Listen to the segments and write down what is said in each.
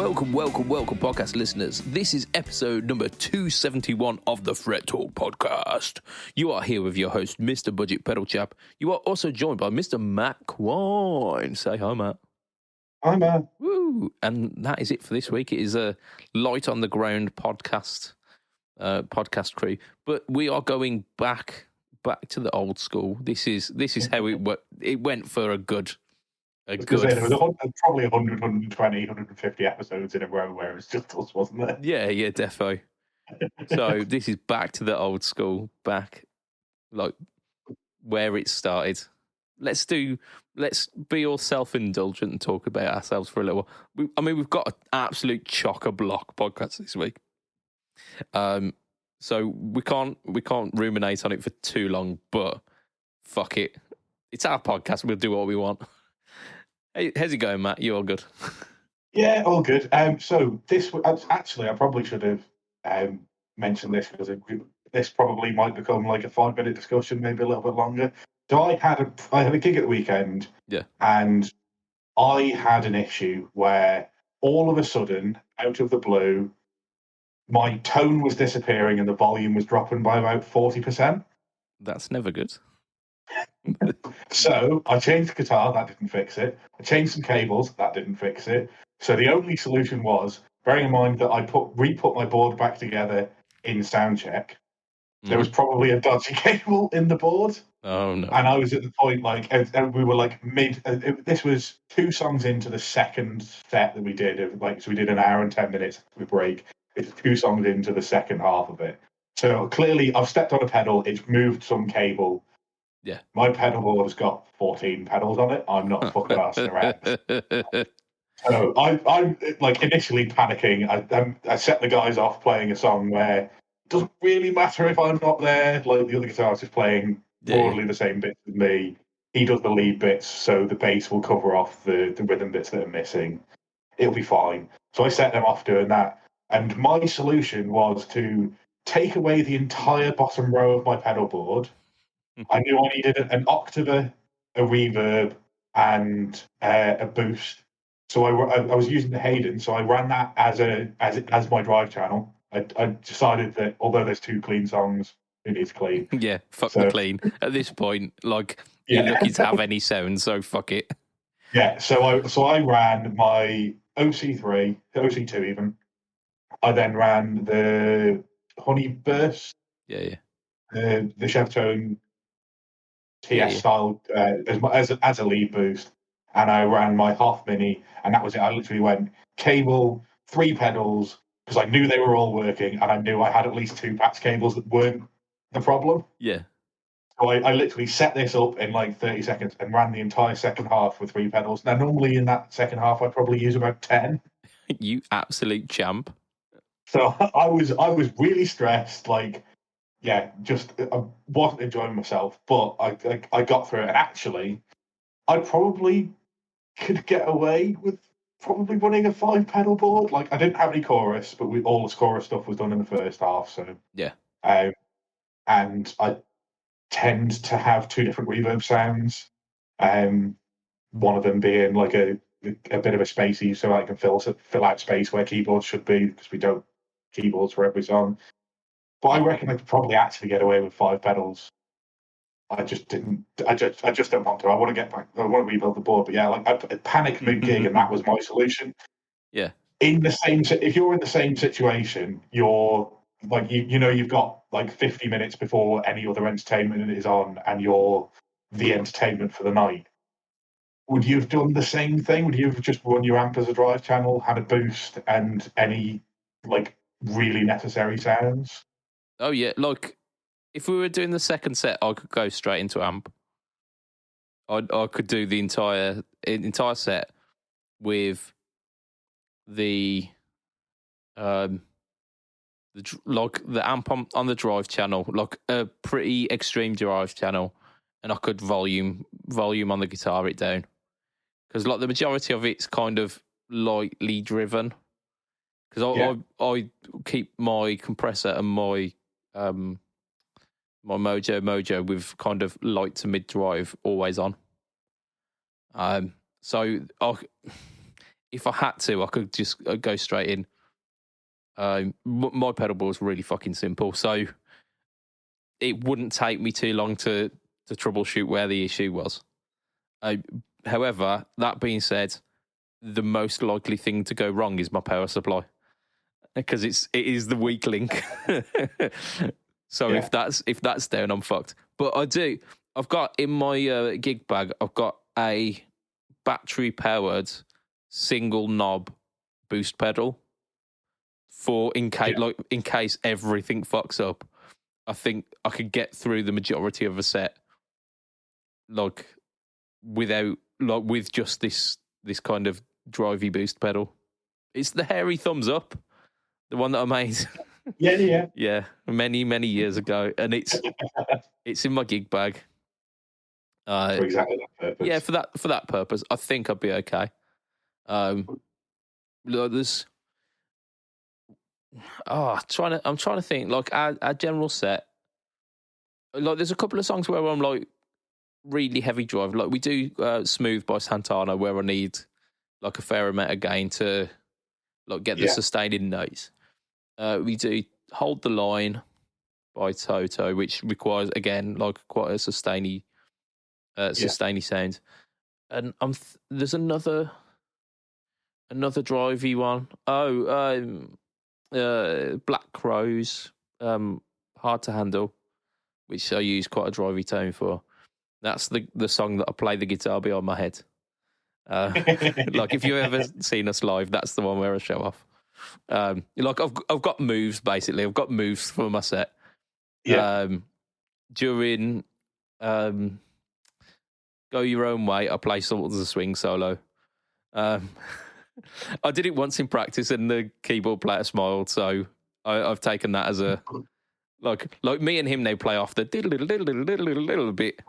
Welcome, podcast listeners. This is episode number 271 of the Fret Talk podcast. You are here with your host, Mr. BudgetPedalChap. You are also joined by Mr. Matt Quine. Say hi, Matt. Hi, Matt. Woo! And that is it for this week. It is a light on the ground podcast crew, but we are going back to the old school. This is how it went for a good. There was probably 100, 120, 150 episodes in a row where it was just us, wasn't there? Yeah, defo. So this is back to the old school, back like where it started. Let's be all self-indulgent and talk about ourselves for a little while. We've got an absolute chock-a-block podcast this week. So we can't ruminate on it for too long, but fuck it. It's our podcast. We'll do what we want. Hey, how's it going, Matt? You all good? Yeah, all good. So this actually, I probably should have mentioned this because this probably might become like a 5-minute discussion, maybe a little bit longer. So I had a gig at the weekend, and I had an issue where all of a sudden, out of the blue, my tone was disappearing and the volume was dropping by about 40%. That's never good. So I changed the guitar, that didn't fix it. I changed some cables, that didn't fix it. So the only solution was, bearing in mind that I re-put my board back together in soundcheck, there was probably a dodgy cable in the board. Oh no! And I was at the point and we were like mid. This was 2 songs into the second set that we did. So we did an hour and 10 minutes with break. It's 2 songs into the second half of it. So clearly, I've stepped on a pedal. It's moved some cable. Yeah, my pedal board has got 14 pedals on it. I'm not fucking arsing around. So I'm like initially panicking. I set the guys off playing a song where it doesn't really matter if I'm not there. Like the other guitarist is playing broadly the same bits as me. He does the lead bits, so the bass will cover off the rhythm bits that are missing. It'll be fine. So I set them off doing that. And my solution was to take away the entire bottom row of my pedal board. I knew I needed an octave, a reverb, and a boost. So I was using the Hayden, so I ran that as my drive channel. I decided that although there's 2 clean songs, it is clean. Yeah, the clean. At this point, you're lucky to have any sound, so fuck it. Yeah, so I ran my OC3, OC2 even. I then ran the Honey Burst. Yeah. The Chevtone TS style as a lead boost, and I ran my Hoff Mini, and that was it. I literally went cable, 3 pedals, because I knew they were all working, and I knew I had at least 2 patch cables that weren't the problem. Yeah. So I literally set this up in like 30 seconds and ran the entire second half with 3 pedals. Now, normally in that second half, I'd probably use about 10. You absolute champ. So I was really stressed, I wasn't enjoying myself, but I got through it. And actually, I probably could get away with probably running a 5-pedal board. Like, I didn't have any chorus, but all the chorus stuff was done in the first half. So yeah. And I tend to have 2 different reverb sounds. One of them being like a bit of a spacey, so I can fill out space where keyboards should be, because we don't keyboards for every song. But I reckon I could probably actually get away with 5 pedals. I just didn't. I just don't want to. I want to get back. I want to rebuild the board. But yeah, I panicked mid-gig, and that was my solution. Yeah. If you're in the same situation, you're like you've got like 50 minutes before any other entertainment is on, and you're the entertainment for the night. Would you have done the same thing? Would you have just run your amp as a drive channel, had a boost, and any really necessary sounds? Oh yeah, if we were doing the second set, I could go straight into amp. I could do the entire set with the amp on the drive channel, like a pretty extreme drive channel, and I could volume on the guitar it down, because the majority of it's kind of lightly driven. Because I keep my compressor and my Mojo with kind of light to mid drive always on. So if I had to, I could just go straight in. My pedal board is really fucking simple, so it wouldn't take me too long to troubleshoot where the issue was. However, that being said, the most likely thing to go wrong is my power supply, because it is the weak link. So if that's down, I'm fucked. But I've got in my gig bag, I've got a battery powered single knob boost pedal for in case everything fucks up. I think I could get through the majority of a set with just this kind of drivey boost pedal. It's the hairy thumbs up, the one that I made. Yeah, many years ago, and it's in my gig bag. For exactly that purpose. Yeah, for that purpose, I think I'd be okay. There's I'm trying to think, like our general set. Like, there's a couple of songs where I'm like really heavy drive. Like we do Smooth by Santana, where I need like a fair amount of gain to like get the sustaining notes. We do Hold the Line by Toto, which requires again like quite a sustainy sound. And there's another drivey one. Black Crows, Hard to Handle, which I use quite a drivey tone for. That's the song that I play the guitar behind my head. Like if you've ever seen us live, that's the one where I show off. Like I've got moves basically. I've got moves for my set. During Go Your Own Way, I play sort of the swing solo. I did it once in practice, and the keyboard player smiled. So I've taken that as a like me and him. They play off the little bit.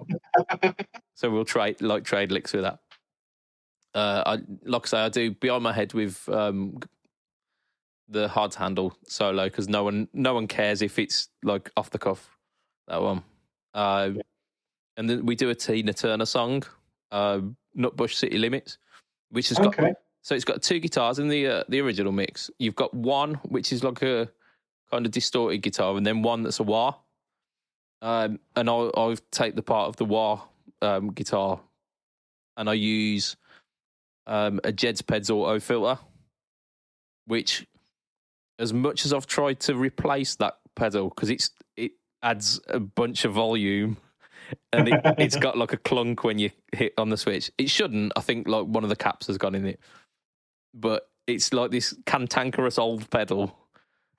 So we'll trade licks with that. Like I say, I do Behind My Head with the Hard to Handle solo, because no one cares if it's like off the cuff. That one. And then we do a Tina Turner song, Nutbush City Limits, which has got so it's got two guitars in the original mix. You've got one which is like a kind of distorted guitar, and then one that's a wah. And I'll take the part of the wah guitar, and I use a JEDSPEDS auto filter, which, as much as I've tried to replace that pedal, because it adds a bunch of volume, and it's got like a clunk when you hit on the switch. It shouldn't. I think like one of the caps has gone in it, but it's like this cantankerous old pedal,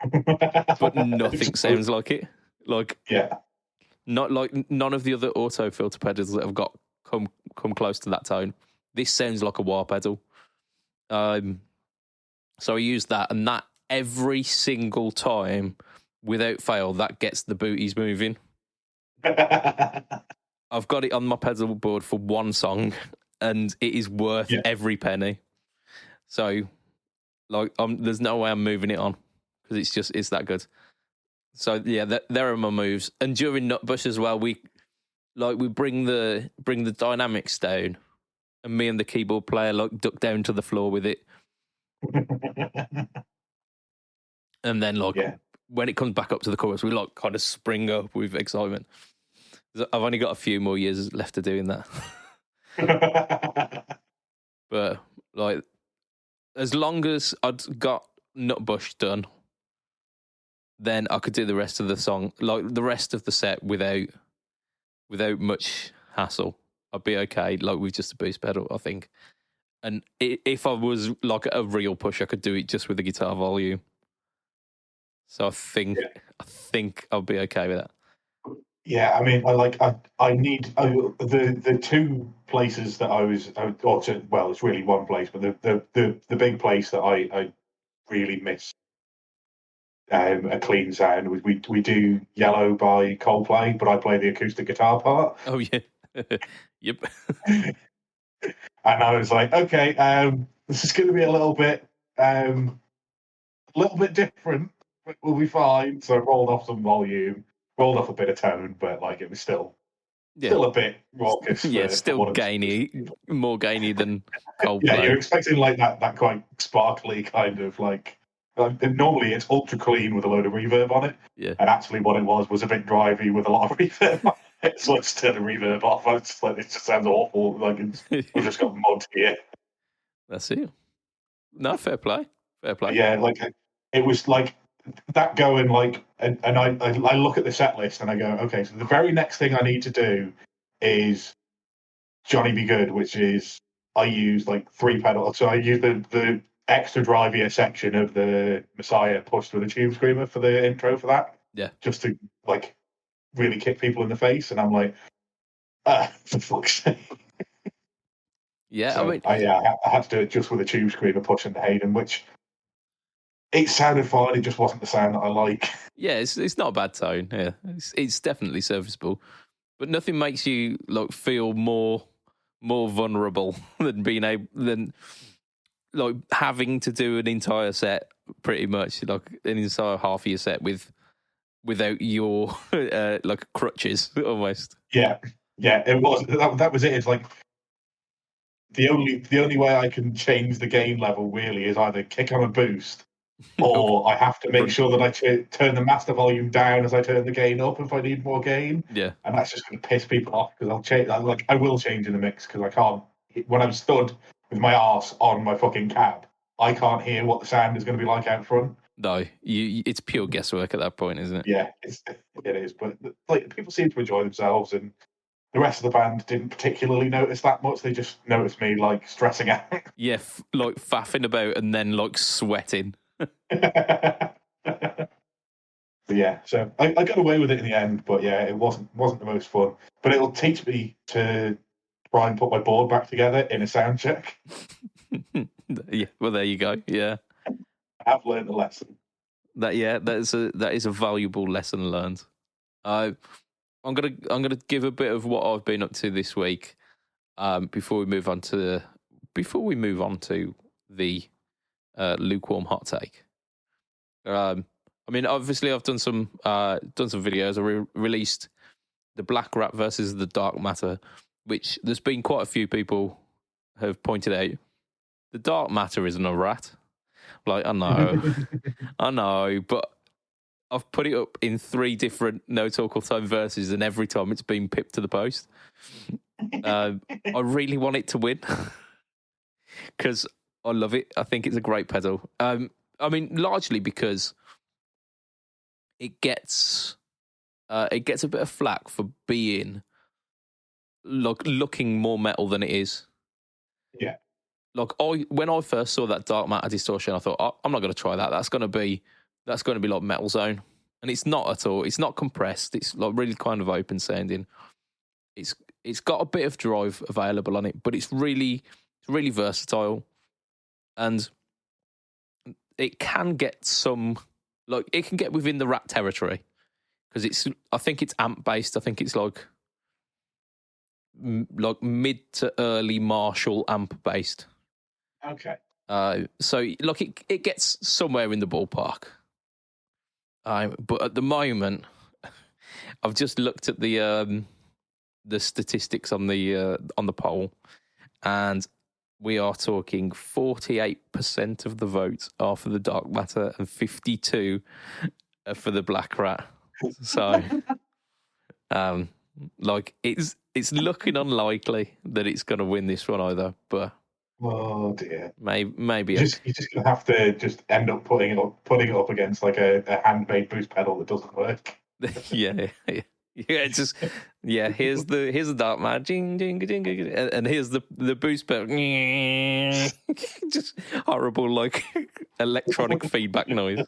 but nothing sounds like it. Like not like none of the other auto filter pedals that have got come close to that tone. This sounds like a wah pedal. So I use that, and that every single time, without fail, that gets the booties moving. I've got it on my pedal board for one song, and it is worth every penny. So, like, there's no way I'm moving it on, because it's that good. So yeah, there are my moves. And during Nutbush as well, we bring the dynamics down, and me and the keyboard player like duck down to the floor with it. And then when it comes back up to the chorus, we like kind of spring up with excitement. I've only got a few more years left to doing that. But like, as long as I'd got Nutbush done, then I could do the rest of the song, like the rest of the set, without much hassle. I'd be okay, like with just a boost pedal, I think. And if I was like a real push, I could do it just with the guitar volume. So I think I'll be okay with that. Yeah, I mean, I need the two places that it's really one place, but the big place that I really miss a clean sound. We do Yellow by Coldplay, but I play the acoustic guitar part. Oh yeah, yep. And I was like, okay, this is going to be a little bit different, but we'll be fine. So I rolled off some volume, rolled off a bit of tone, but like it was still still a bit raucous. Yeah, for still one of the gainy, more gainy than yeah, you're Coldplay. expecting like that quite sparkly kind of like. Normally it's ultra clean with a load of reverb on it, Yeah. and actually what it was a bit drivey with a lot of reverb on it. So let's turn the reverb off. I was just like, it just sounds awful. Like we've just got mud here. That's it. No, fair play. Fair play. Yeah, like it was like that going like, and I look at the set list and I go, okay, so the very next thing I need to do is Johnny Be Good, which is I use like 3 pedals. So I use the extra drivier section of the Messiah pushed with a tube screamer for the intro for that. Yeah. Just to like really kick people in the face, and I'm like, for fuck's sake. Yeah, So I mean, I had to do it just with a tube screamer pushing the Hayden, which it sounded fine. It just wasn't the sound that I like. yeah, it's not a bad tone. Yeah, it's definitely serviceable, but nothing makes you like feel more vulnerable than being able than like having to do an entire set, pretty much like an entire half of your set without your like crutches almost. Yeah, it was that was it. It's like the only way I can change the gain level really is either kick on a boost, or I have to make sure that I turn the master volume down as I turn the gain up if I need more gain. Yeah, And that's just going to piss people off because I'll change. I will change in the mix because I can't. When I'm stood with my arse on my fucking cab, I can't hear what the sound is going to be like out front. no, it's pure guesswork at that point, isn't it? Yeah, it is. But like people seem to enjoy themselves, and the rest of the band didn't particularly notice that much. They just noticed me like stressing out. Yeah, like faffing about and then like sweating. Yeah, so I got away with it in the end, but yeah, it wasn't the most fun. But it'll teach me to try and put my board back together in a sound check. Yeah, well, there you go. Yeah, I have learned a lesson. that is a valuable lesson learned. I'm gonna give a bit of what I've been up to this week. Before we move on to the lukewarm hot take. I mean, obviously, I've done some videos. I released the Black Rat versus the Dark Matter, which there's been quite a few people have pointed out. The Dark Matter isn't a rat. Like, I know, but I've put it up in 3 different No Talk All Time verses, and every time it's been pipped to the post. I really want it to win because I love it. I think it's a great pedal. I mean, largely because it gets a bit of flack for being looking more metal than it is. Yeah. Like when I first saw that Dark Matter distortion, I thought, I'm not going to try that. That's going to be like Metal Zone, and it's not at all. It's not compressed. It's like really kind of open sounding. It's got a bit of drive available on it, but it's really versatile, and it can get it can get within the Rat territory because I think it's amp based. I think it's like mid to early Marshall amp based. Okay. So look, it gets somewhere in the ballpark. But at the moment, I've just looked at the statistics on the poll, and we are talking 48% of the votes are for the Dark Matter and 52% are for the Black Rat. So, like it's looking unlikely that it's going to win this one either. But oh dear. Maybe you're just gonna have to just end up putting it up against like a handmade boost pedal that doesn't work. yeah. It's just Here's the Dark Matter, jing jing jing, jing, and here's the boost pedal, just horrible like electronic feedback noise.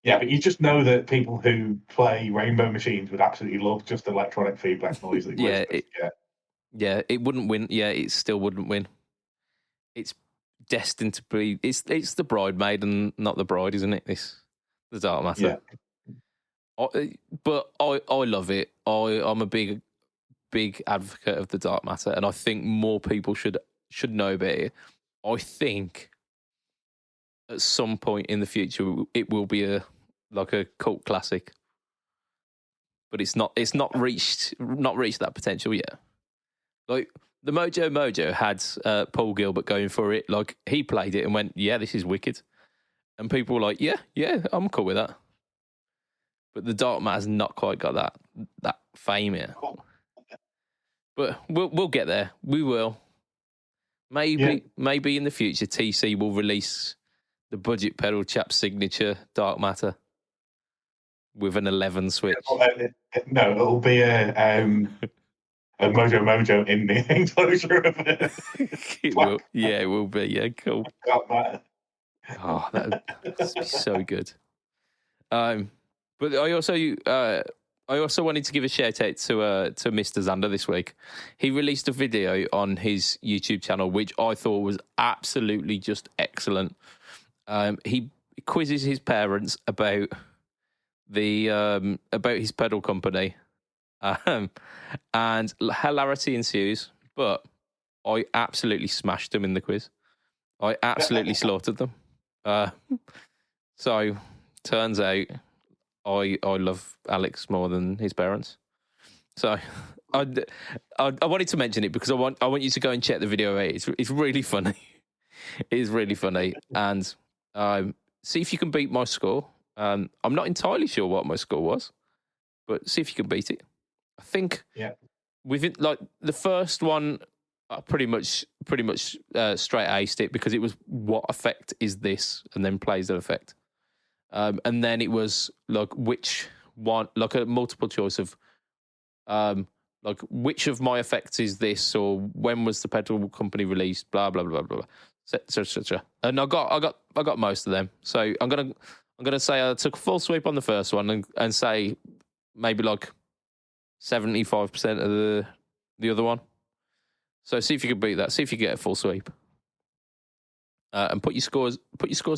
Yeah, but you just know that people who play Rainbow Machines would absolutely love just electronic feedback noise. That it wouldn't win. Yeah, it still wouldn't win. It's destined to be. It's the bridesmaid and not the bride, isn't it? The Dark Matter. Yeah. But I love it. I'm a big advocate of the Dark Matter, and I think more people should know about it. I think at some point in the future it will be a cult classic. but it's not reached that potential yet. Like the Mojo had Paul Gilbert going for it. Like he played it and went, "Yeah, this is wicked," and people were like, "Yeah, I'm cool with that." But the Dark Matter's not quite got that fame yet. But we'll get there. We will. Maybe in the future, TC will release the Budget Pedal Chap signature Dark Matter with an 11 switch. No, it'll be a Mojo in the enclosure of it. It will. Yeah, it will be. Yeah, cool. Oh, that would be so good. But I also wanted to give a shout out to Mr. Xander this week. He released a video on his YouTube channel, which I thought was absolutely just excellent. He quizzes his parents about his pedal company, and hilarity ensues. But I absolutely smashed them in the quiz. I absolutely slaughtered them. So turns out I love Alex more than his parents. So I wanted to mention it because I want you to go and check the video out. It's really funny. It is really funny, and see if you can beat my score. I'm not entirely sure what my score was, but see if you can beat it. I think within like the first one, I pretty much straight aced it because it was what effect is this, and then plays that effect. And then it was like which one, like a multiple choice of, like which of my effects is this, or when was the pedal company released, blah blah blah blah, etc. And I got most of them. So I'm gonna say I took a full sweep on the first one, and say maybe like 75% of the other one. So see if you can beat that. See if you get a full sweep, and put your scores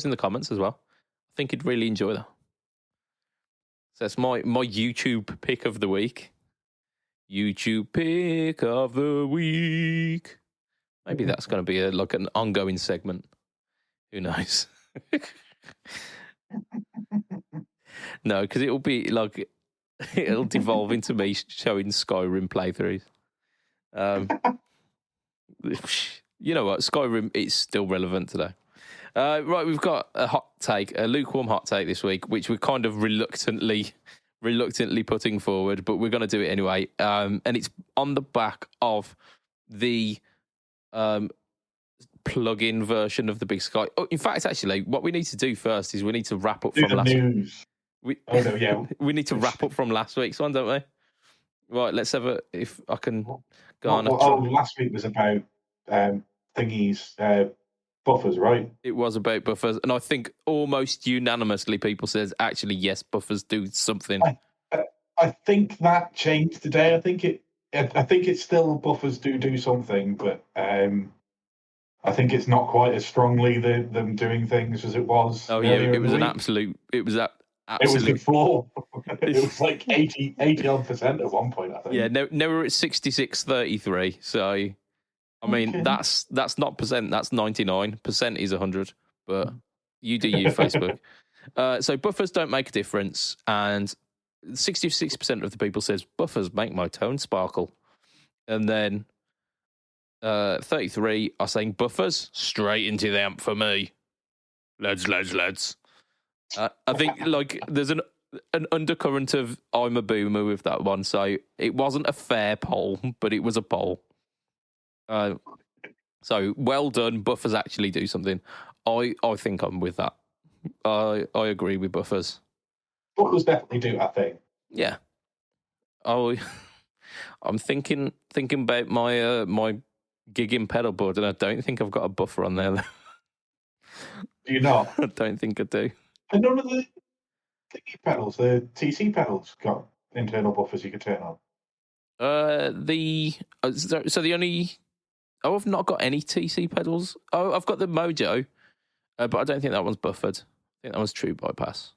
in the comments as well. I think you'd really enjoy that. So that's my YouTube pick of the week. YouTube pick of the week. Maybe that's going to be like an ongoing segment. Who knows? No, because it'll be like it'll devolve into me showing Skyrim playthroughs. You know what? Skyrim is still relevant today. Right, we've got a lukewarm hot take this week, which we're kind of reluctantly putting forward, but we're going to do it anyway. And it's on the back of the plug-in version of the Big Sky. Oh, in fact, actually, what we need to do first is we need to wrap up from last week. We need to wrap up from last week's one, don't we? Right, let's have if I can go on. Last week was about thingies. Buffers, right? It was about buffers, and I think almost unanimously people says actually yes, buffers do something. I think that changed today. I think it's still buffers do something, but I think it's not quite as strongly them doing things as it was. Oh yeah, it was an absolute. It was absolute. It was the floor. It was like 80% at one point, I think. Yeah, no, we're at 66-33. So. I mean, that's not percent, that's 99. Percent is 100, but you do you, Facebook. So buffers don't make a difference, and 66% of the people says buffers make my tone sparkle. And then 33 are saying buffers straight into the amp for me. Lads. I think like there's an undercurrent of I'm a boomer with that one, so it wasn't a fair poll, but it was a poll. So well done. Buffers actually do something. I think I'm with that. I agree with buffers. Buffers definitely do that thing. Yeah. I'm thinking about my gigging pedal board, and I don't think I've got a buffer on there. Do you not? I don't think I do. And none of the thingy pedals, the TC pedals, got internal buffers you could turn on. So the only. Oh, I've not got any TC pedals. Oh, I've got the Mojo, but I don't think that one's buffered. I think that one's true bypass.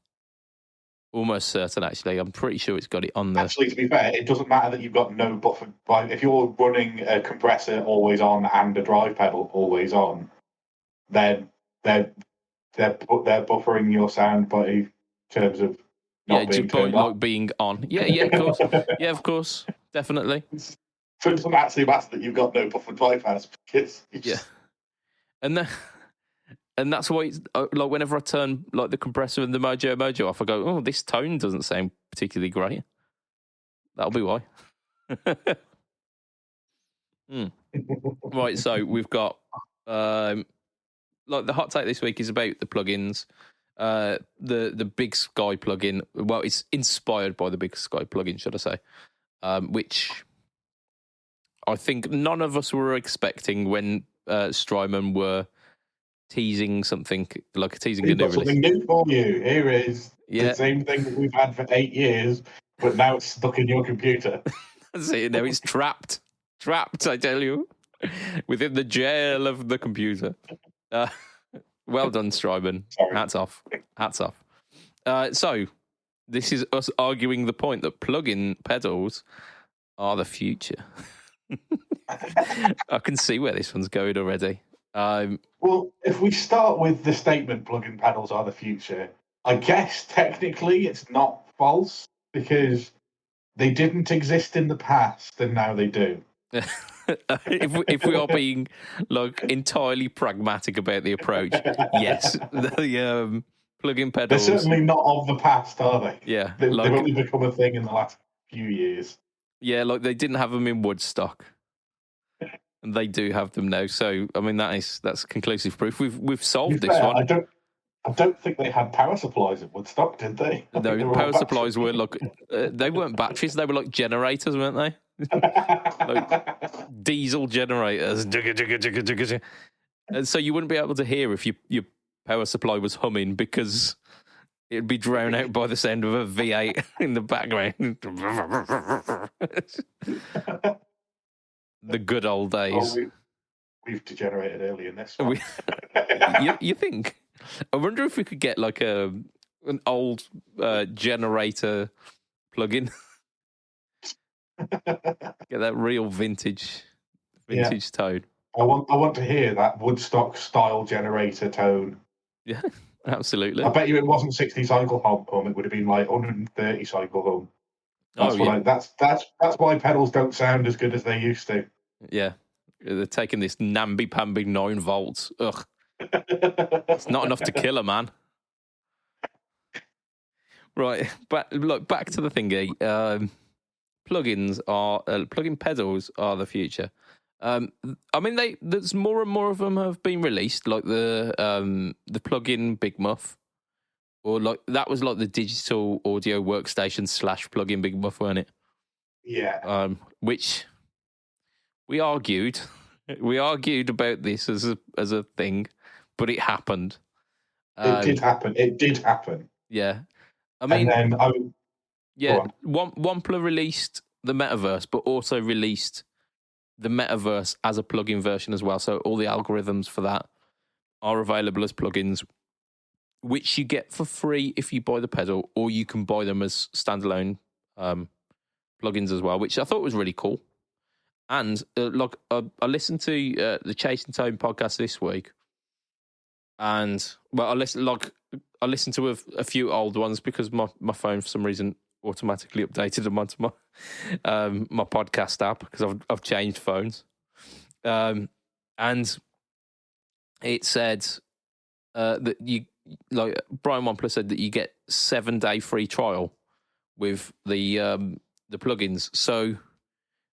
Almost certain, actually. I'm pretty sure it's got it on there. Actually, to be fair, it doesn't matter that you've got no buffer. Like, if you're running a compressor always on and a drive pedal always on, then they're buffering your sound by terms of not just being by turned on. like being on. Yeah, of course. Yeah, of course, definitely. So it doesn't actually matter that you've got no buffer bypass because and then, and that's why it's, like whenever I turn like the compressor and the Mojo off, I go, oh, this tone doesn't sound particularly great. That'll be why. Right, so we've got like the hot take this week is about the plugins. The Big Sky plugin. Well, it's inspired by the Big Sky plugin, should I say? Which I think none of us were expecting when Strymon were teasing something like teasing a We've new got something release. new for you. Here is the same thing that we've had for 8 years, but now it's stuck in your computer. See, now it's trapped. Trapped, I tell you, within the jail of the computer. Well done, Strymon. Hats off. Hats off. So, this is us arguing the point that plug-in pedals are the future. I can see where this one's going already. Well, if we start with the statement plug-in pedals are the future, I guess technically it's not false because they didn't exist in the past and now they do. if we are being like entirely pragmatic about the approach, yes, the plug-in pedals. They're certainly not of the past, are they? Yeah, they've only become a thing in the last few years. Yeah, like they didn't have them in Woodstock, and they do have them now. So I mean, that's conclusive proof. We've solved this one. I don't think they had power supplies at Woodstock, did they? No, power supplies were like they weren't batteries; they were like generators, weren't they? Like diesel generators. And so you wouldn't be able to hear if your power supply was humming because it'd be drowned out by the sound of a V8 in the background. The good old days. Oh, we've degenerated early in this one. You think? I wonder if we could get like an old generator plug-in. Get that real vintage tone. I want to hear that Woodstock style generator tone. Yeah, absolutely. I bet you it wasn't 60 cycle hum. It would have been like 130 cycle hum. That's why pedals don't sound as good as they used to. Yeah, they're taking this namby-pamby 9 volts. Ugh, it's not enough to kill a man. Right, but look back to the thingy. Plug-in pedals are the future. I mean, there's more and more of them have been released, like the plug-in Big Muff, or like that was like the digital audio workstation / plug-in Big Muff, weren't it? Yeah. Which we argued about this as a thing, but it happened. It did happen. Yeah, I mean, and then Wampler released the Metaverse, but also released the Metaverse as a plugin version as well. So all the algorithms for that are available as plugins, which you get for free if you buy the pedal, or you can buy them as standalone plugins as well, which I thought was really cool. And I listened to the Chasing Tone podcast this week, and I listened to a few old ones because my phone for some reason automatically updated them onto my my podcast app because I've changed phones, and it said that you like Brian Wampler said that you get 7-day free trial with the plugins, so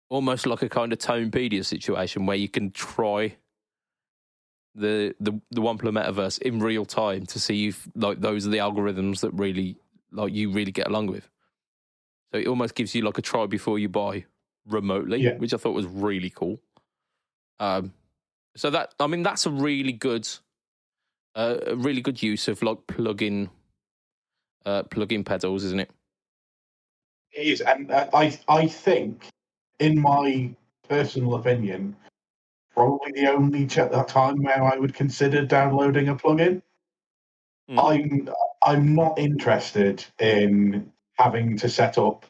almost like a kind of Tonepedia situation where you can try the Wampler Metaverse in real time to see if like those are the algorithms that really like you really get along with. So it almost gives you like a try before you buy remotely, which I thought was really cool. So that's a really good use of like plug-in pedals, isn't it? It is, and I think, in my personal opinion, probably the only time where I would consider downloading a plugin. I'm not interested in having to set up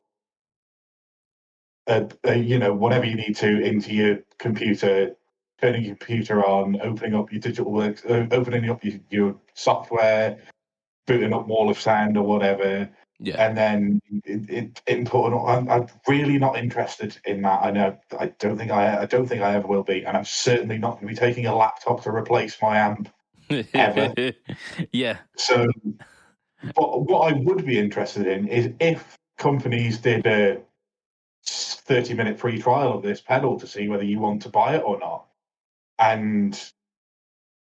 whatever you need to into your computer, turning your computer on, opening up your digital works, opening up your software, booting up Wall of Sound or whatever. Yeah. And then input. I'm really not interested in that. I know. I don't think I ever will be, and I'm certainly not going to be taking a laptop to replace my amp ever. Yeah. So, but what I would be interested in is if companies did a 30-minute free trial of this pedal to see whether you want to buy it or not, and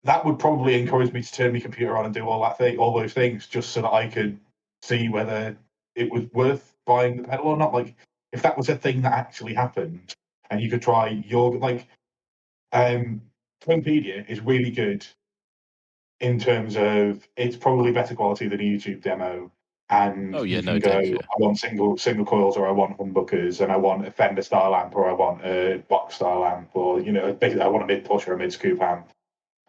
that would probably encourage me to turn my computer on and do all those things, just so that I could see whether it was worth buying the pedal or not. Like, if that was a thing that actually happened, and you could try Tonepedia is really good in terms of it's probably better quality than a YouTube demo, and Oh, yeah, you no can go, doubt, yeah. I want single coils, or I want humbuckers, and I want a Fender style amp, or I want a box style amp, or basically I want a mid push or a mid scoop amp.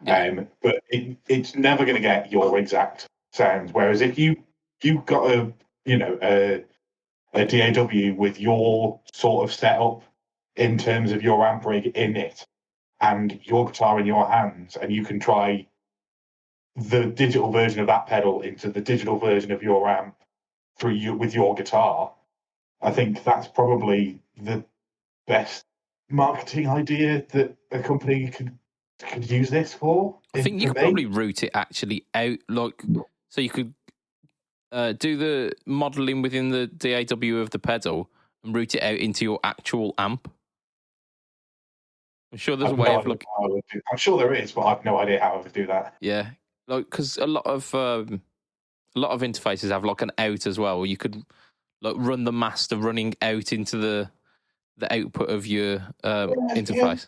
Yeah. But it's never going to get your exact sound. Whereas if you've got a DAW with your sort of setup in terms of your amp rig in it, and your guitar in your hands, and you can try the digital version of that pedal into the digital version of your amp with your guitar, I think that's probably the best marketing idea that a company could use this for. I think you could probably route it actually out, so you could do the modeling within the DAW of the pedal and route it out into your actual amp. I'm sure there's a way of I'm sure there is, but I've no idea how I would do that. Yeah, because a lot of interfaces have like an out as well, where you could run the master running out into the output of your interface.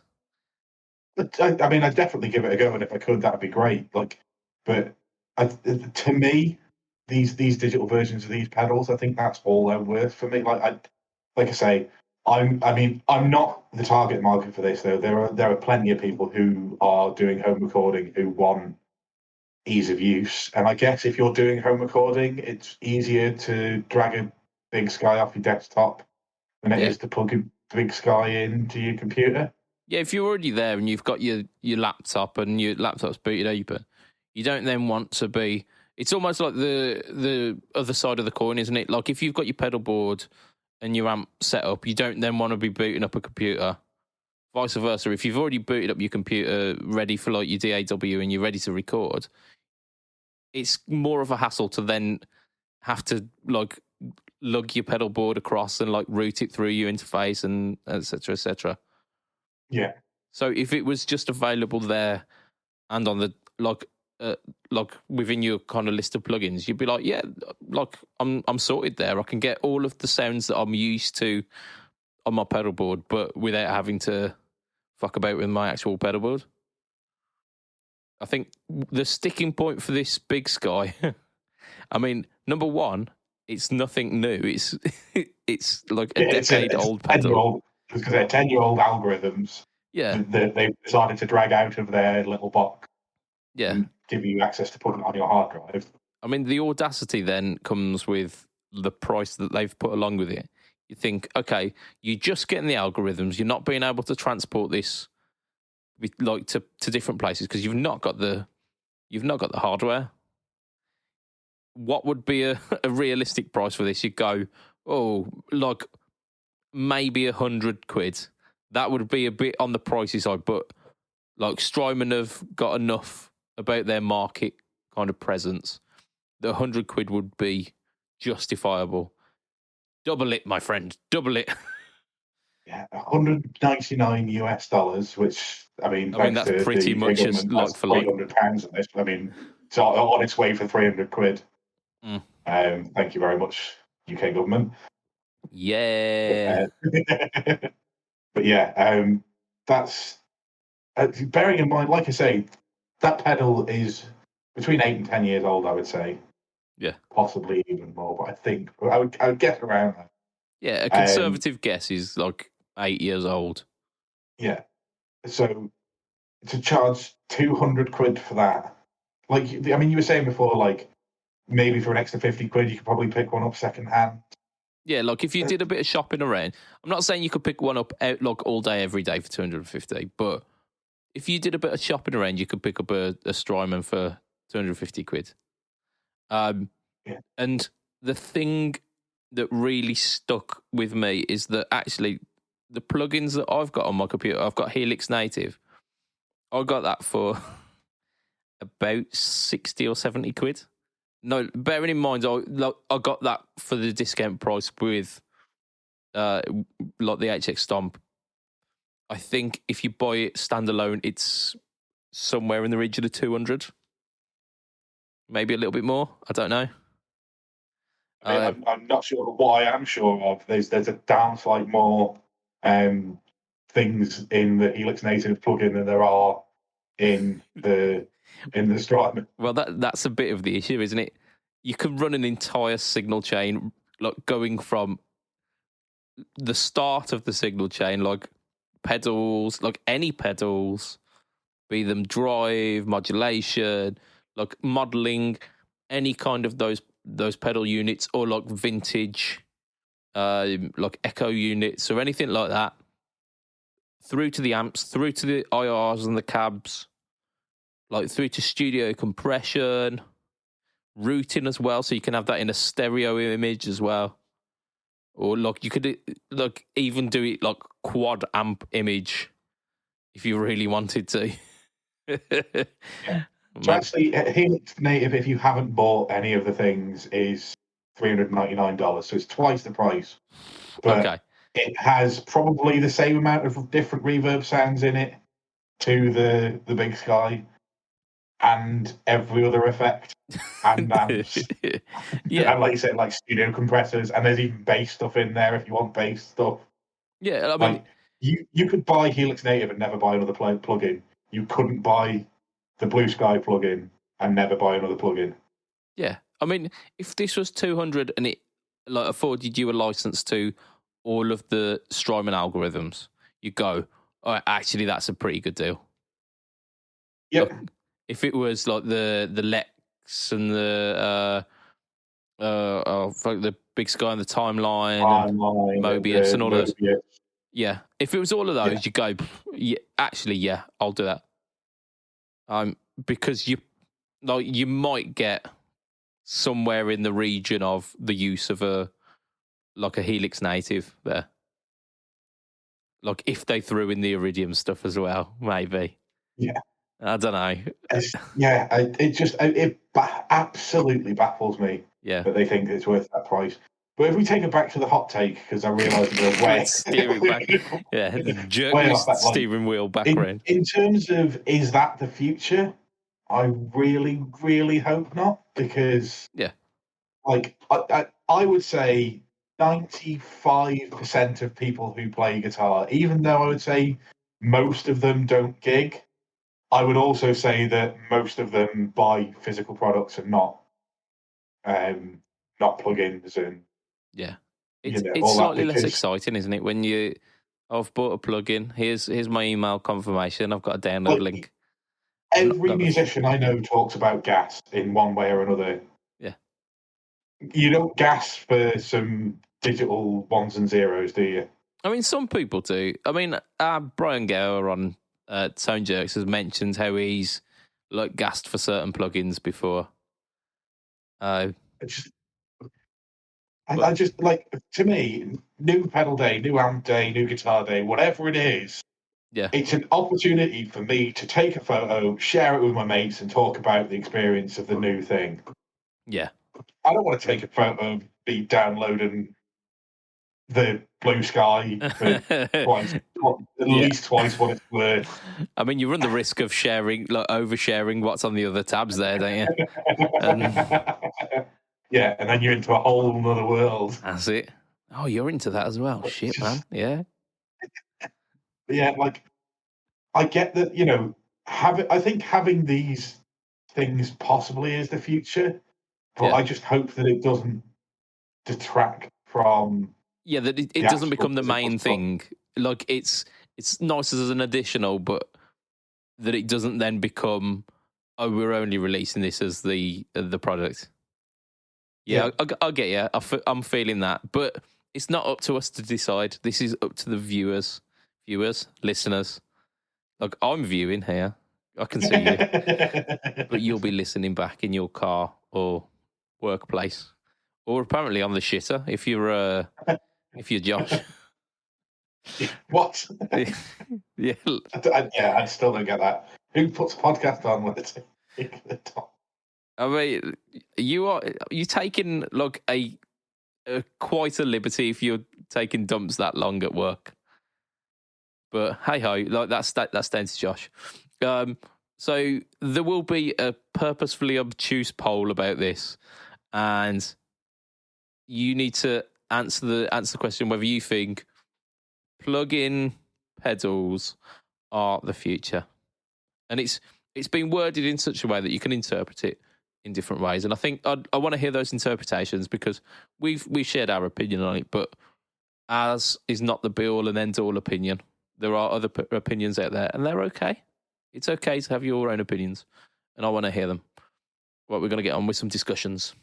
Yeah. I mean, I'd definitely give it a go, and if I could, that'd be great. But to me, these digital versions of these pedals, I think that's all they're worth for me. Like I say, I'm not the target market for this though. There are plenty of people who are doing home recording who want ease of use, and I guess if you're doing home recording, it's easier to drag a Big Sky off your desktop than it is to plug a Big Sky into your computer. Yeah, if you're already there and you've got your laptop and your laptop's booted open, you don't then want to be. It's almost like the other side of the coin, isn't it? Like if you've got your pedal board and your amp set up, you don't then want to be booting up a computer. Vice versa, if you've already booted up your computer ready for like your DAW and you're ready to record, it's more of a hassle to then have to like lug your pedal board across and like route it through your interface and etc. etc. Yeah. So if it was just available there and on the like within your kind of list of plugins, you'd be like, yeah, like I'm sorted there. I can get all of the sounds that I'm used to on my pedal board, but without having to fuck about with my actual pedal board. I think the sticking point for this Big Sky, I mean, number one, it's nothing new. It's like a decade-old pedal. Because they're 10-year-old algorithms. Yeah, they've decided to drag out of their little box. Yeah, and give you access to put it on your hard drive. I mean, the audacity then comes with the price that they've put along with it. You think, okay, you're just getting the algorithms. You're not being able to transport this like to different places because you've not got the hardware. What would be a realistic price for this? You'd go, oh, like maybe £100. That would be a bit on the pricey side, but like Strymon have got enough about their market kind of presence. The £100 would be justifiable. Double it, my friend. Double it. Yeah, $199, which I mean that's pretty much as like for like £800 of this. I mean, it's on its way for £300. Thank you very much, UK government. Yeah. But yeah, that's bearing in mind, like I say, that pedal is between 8 and 10 years old, I would say. Yeah. Possibly even more, but I think I would guess around that. Yeah, a conservative guess is like 8 years old. Yeah. So to charge £200 for that, like, I mean, you were saying before, like, maybe for an extra £50 you could probably pick one up second hand. Yeah, like if you did a bit of shopping around, I'm not saying you could pick one up out like all day every day for 250, but if you did a bit of shopping around, you could pick up a Strymon for £250. And the thing that really stuck with me is that actually the plugins that I've got on my computer, I've got Helix Native. I got that for about 60 or 70 quid. No, bearing in mind, I got that for the discount price with like the HX Stomp. I think if you buy it standalone, it's somewhere in the region of 200. Maybe a little bit more. I don't know. I'm not sure. What I am sure of, there's a damn sight more things in the Helix Native plugin than there are in the Strymon. Well, that's a bit of the issue, isn't it? You can run an entire signal chain, like going from the start of the signal chain, like pedals, like any pedals, be them drive, modulation, like modeling, any kind of those pedal units, or like vintage, like echo units or anything like that, through to the amps, through to the IRs and the cabs, like through to studio compression, routing as well, so you can have that in a stereo image as well. Or like you could like even do it like quad amp image if you really wanted to. Yeah. So actually, Helix Native, if you haven't bought any of the things, is $399. So it's twice the price. But okay. It has probably the same amount of different reverb sounds in it to the Big Sky, and every other effect, and amps. Yeah. And like you said, like studio compressors, and there's even bass stuff in there if you want bass stuff. Yeah, I mean, like you could buy Helix Native and never buy another plugin. You couldn't buy the Blue Sky plugin and never buy another plugin. Yeah, I mean, if this was 200 and it like afforded you a license to all of the Strymon algorithms, you go, oh, actually, that's a pretty good deal. Yep. Look, if it was like the Lex and the the Big Sky and the Timeline and Mobius and all those. Yeah, if it was all of those, you go, yeah, actually, yeah, I'll do that. Because you might get somewhere in the region of the use of a Helix Native there. Like if they threw in the Iridium stuff as well, maybe. Yeah. I don't know. It absolutely baffles me that they think it's worth that price. But if we take it back to the hot take, because I realise we're way steering back, jerk the steering wheel back around. In terms of, is that the future? I really, really hope not, because like I would say 95% of people who play guitar, even though I would say most of them don't gig, I would also say that most of them buy physical products and not plugins and it's slightly less exciting, isn't it? When I've bought a plugin. Here's my email confirmation. I've got a download link. Every musician I know talks about gas in one way or another. Yeah, you don't gas for some digital ones and zeros, do you? I mean, some people do. I mean, Brian Gower on Tone Jerks has mentioned how he's like gassed for certain plugins before. I just like, to me, new pedal day, new amp day, new guitar day, whatever it is. Yeah, it's an opportunity for me to take a photo, share it with my mates, and talk about the experience of the new thing. Yeah, I don't want to take a photo of me downloading the Blue Sky for at least twice what it's worth. I mean, you run the risk of oversharing what's on the other tabs there, don't you? Yeah, and then you're into a whole other world. That's it. Oh, you're into that as well. Shit, man. Yeah. Yeah, like, I get that, I think having these things possibly is the future, but I just hope that it doesn't detract from... Yeah, that it doesn't become the main thing. Like, it's nice as an additional, but that it doesn't then become, oh, we're only releasing this as the product. Yeah, I get you. I'm feeling that. But it's not up to us to decide. This is up to the viewers, listeners. Like, I'm viewing here. I can see you. But you'll be listening back in your car or workplace or apparently on the shitter if you're Josh. What? Yeah. I still don't get that. Who puts a podcast on when it's I mean, you taking like a quite a liberty if you're taking dumps that long at work. But hey ho, like that's down to Josh. So there will be a purposefully obtuse poll about this, and you need to answer the question whether you think plug-in pedals are the future. And it's been worded in such a way that you can interpret it in different ways. And I think I want to hear those interpretations because we've shared our opinion on it, but ours is not the be-all and end-all opinion. There are other opinions out there, and they're okay. It's okay to have your own opinions, and I want to hear them. Well, we're going to get on with some discussions.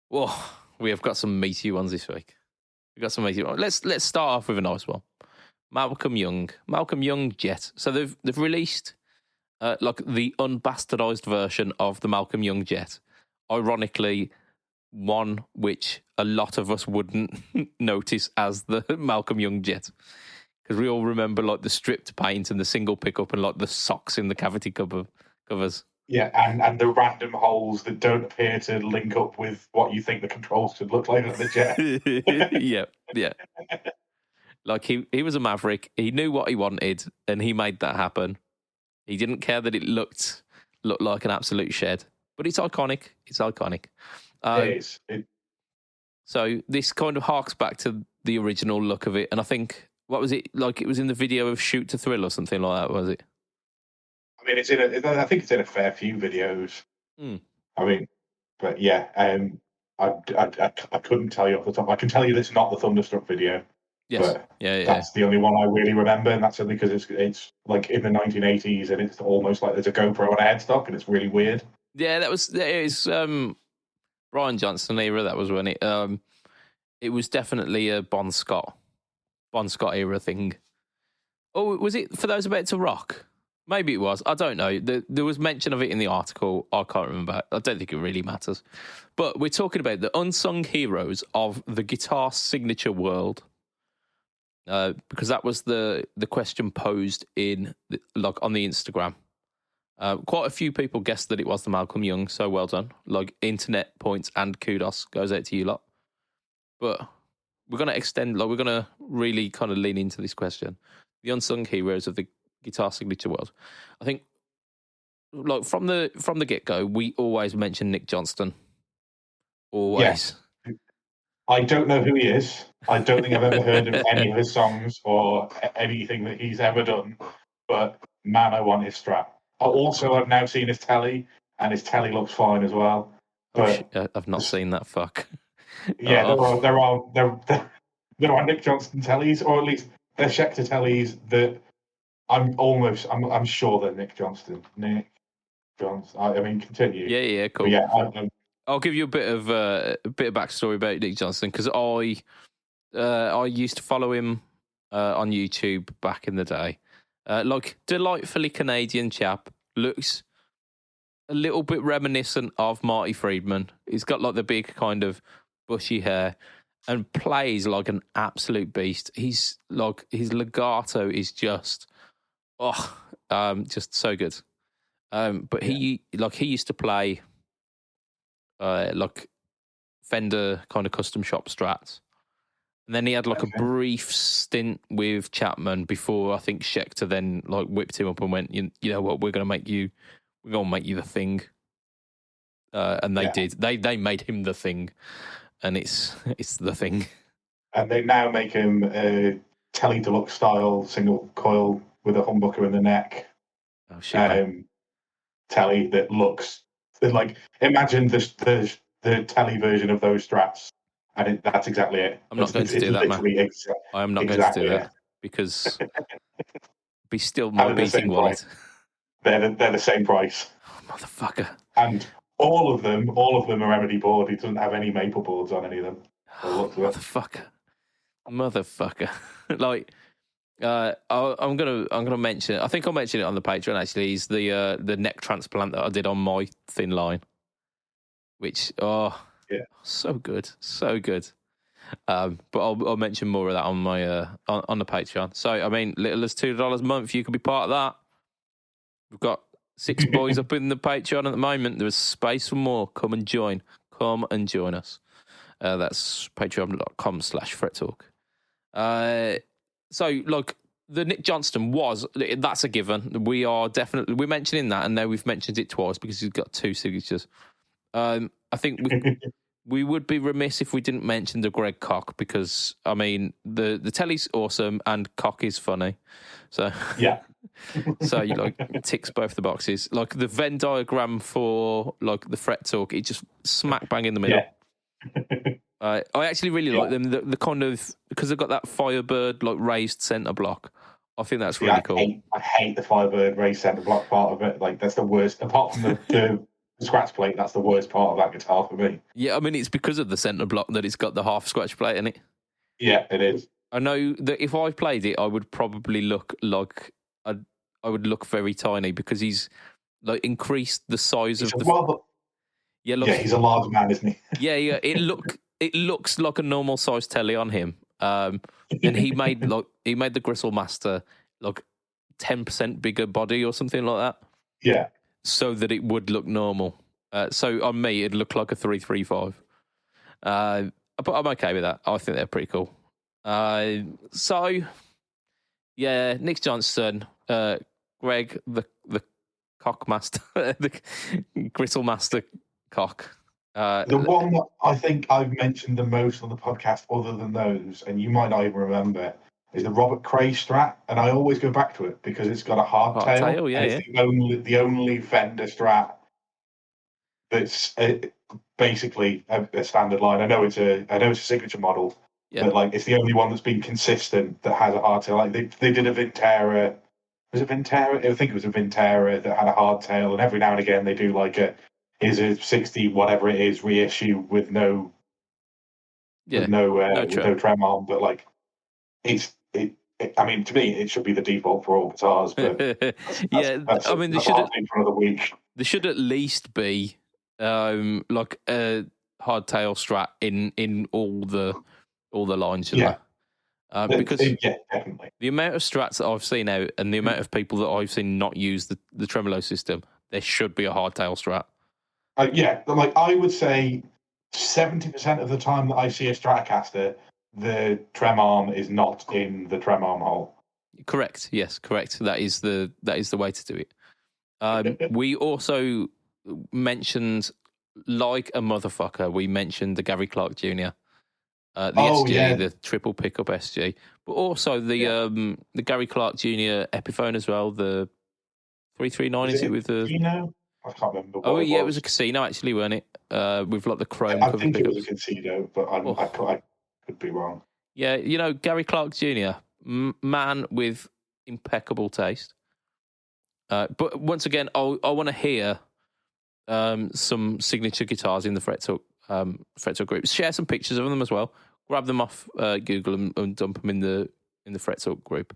Whoa, we have got some meaty ones this week. We've got some meaty ones. Let's start off with a nice one. Malcolm Young Jet. So they've released like the unbastardized version of the Malcolm Young Jet. Ironically, one which a lot of us wouldn't notice as the Malcolm Young Jet, because we all remember like the stripped paint and the single pickup and like the socks in the cavity covers. Yeah, and the random holes that don't appear to link up with what you think the controls should look like on the Jet. yeah. Like he was a maverick. He knew what he wanted, and he made that happen. He didn't care that it looked like an absolute shed, but it's iconic. It's iconic. It is. So this kind of harks back to the original look of it, and I think what was it like? It was in the video of Shoot to Thrill or something like that, was it? I mean, I think it's in a fair few videos. Mm. I mean, but yeah, I couldn't tell you off the top. I can tell you that it's not the Thunderstruck video. Yes. But that's the only one I really remember, and that's only because it's like in the 1980s, and it's almost like there's a GoPro on a headstock, and it's really weird. Yeah, it was Brian Johnson era. That was when it was definitely a Bon Scott era thing. Oh, was it for those about to rock? Maybe it was. I don't know. There was mention of it in the article. I can't remember. I don't think it really matters. But we're talking about the unsung heroes of the guitar signature world. Because that was the question posed on the Instagram. Quite a few people guessed that it was the Malcolm Young, so well done. Like internet points and kudos goes out to you lot. But we're going to extend, we're going to really kind of lean into this question. The unsung heroes of the guitar signature world. I think, like from the get-go, we always mention Nick Johnston. Always. Yes. I don't know who he is. I don't think I've ever heard of any of his songs or anything that he's ever done. But man, I want his Strat. I've now seen his telly, and his telly looks fine as well. But I've not seen that. Fuck. Yeah, there are Nick Johnston tellies, or at least they're Schecter tellies that I'm sure they're Nick Johnston. Nick Johnston. I mean, continue. Yeah, cool. But yeah, I'll give you a bit of backstory about Nick Johnston, because I used to follow him on YouTube back in the day. Like delightfully Canadian chap, looks a little bit reminiscent of Marty Friedman. He's got like the big kind of bushy hair and plays like an absolute beast. He's like, his legato is just so good. But he used to play like Fender kind of custom shop Strats. And then he had like a brief stint with Chapman before I think Schecter then like whipped him up and went, you know what, we're gonna make you the thing. And they did. They made him the thing, and it's the thing. And they now make him a Telly Deluxe style single coil with a humbucker in the neck. Oh shit! Telly that looks like, imagine the Telly version of those Strats. And that's exactly it. I'm not going to do that, man. I am not going to do that because be still my beating wallet. They're the same price. Oh, motherfucker! And all of them are Remedy board. He doesn't have any maple boards on any of them. Motherfucker! Like, I'm gonna mention. I think I'll mention it on the Patreon. Actually, is the neck transplant that I did on my thin line, which Yeah. So good. But I'll mention more of that on my on the Patreon. So I mean, little as $2 a month, you can be part of that. We've got 6 boys up in the Patreon at the moment. There is space for more. Come and join us. That's patreon.com/frettalk. So like the Nick Johnston that's a given. We're mentioning that, and now we've mentioned it twice because he's got 2 signatures. I think we would be remiss if we didn't mention the Greg Koch, because I mean the telly's awesome and Koch is funny. So yeah. So you like ticks both the boxes. Like the Venn diagram for like the Fret Talk, it just smack bang in the middle. Yeah. I actually really like them. The kind of, because they've got that Firebird like raised center block. I think that's really cool. I hate the Firebird raised center block part of it. Like that's the worst. Apart from the scratch plate, that's the worst part of that guitar for me. Yeah, I mean it's because of the center block that it's got the half scratch plate in it. Yeah, it is. I know that if I played it, I would probably look like I would look very tiny, because he's like increased the size of the. He's a large man, isn't he? Yeah. It looks like a normal size telly on him. And he made the Gristle Master like 10% bigger body or something like that. Yeah. So that it would look normal. So on me, it'd look like a 335. But I'm okay with that. I think they're pretty cool. So yeah, Nick Johnston, Greg, the Cock Master, the Gristle Master Cock. The one that I think I've mentioned the most on the podcast, other than those, and you might not even remember, is the Robert Cray Strat, and I always go back to it because it's got a hardtail. Yeah, it's the only Fender Strat that's basically a standard line. I know it's a signature model, but like it's the only one that's been consistent that has a hardtail. Like they did a Vintera. Was it Vintera? I think it was a Vintera that had a hardtail, and every now and again they do like a 60 whatever it is reissue with no trem arm, but like I mean, to me, it should be the default for all guitars. But that's, I mean, for another week. There should at least be like a hardtail Strat in all the lines. Because definitely the amount of Strats that I've seen out and the amount of people that I've seen not use the tremolo system, there should be a hardtail Strat. Like I would say 70% of the time that I see a Stratocaster, the trem arm is not in the trem arm hole. Correct. Yes, correct. That is the way to do it. We also mentioned, like a motherfucker, we mentioned the Gary Clark Jr., the SG, the triple pickup SG, but also the Gary Clark Jr. Epiphone as well, the 339. Is it with the? I can't remember. It was a Casino actually, weren't it? With like the chrome. I think it was a Casino, but I could be wrong. Yeah, Gary Clark Jr., man with impeccable taste. But once again, I want to hear some signature guitars in the Fret Talk group. Share some pictures of them as well. Grab them off Google and dump them in the Fret Talk group.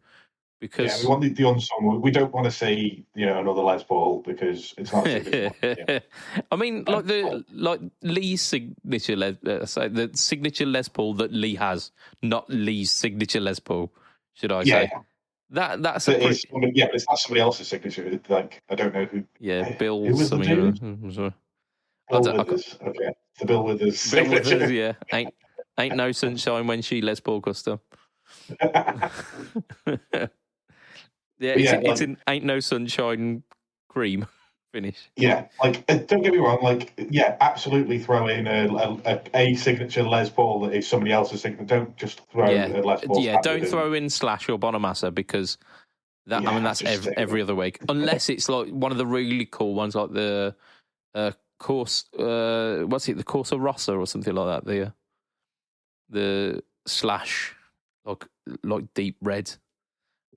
Because we want the unsung. We don't want to see another Les Paul, because it's not. I mean, like Lee's signature the signature Les Paul that Lee has, not Lee's signature Les Paul. Should I say? That's it's not somebody else's signature. It's like I don't know who. Yeah, Bill. Who was something. Bill Withers. Okay, the Bill Withers. Bill Withers. Yeah, ain't no sunshine when she Les Paul custom. It's an ain't no sunshine cream finish. Yeah, like don't get me wrong, absolutely throw in a signature Les Paul that is somebody else's signature. Don't just throw a Les Paul. Yeah, don't throw in Slash or Bonamassa, because that's every other week, unless it's like one of the really cool ones, like the course. What's it? The Corsa Rossa or something like that. The Slash, like deep red.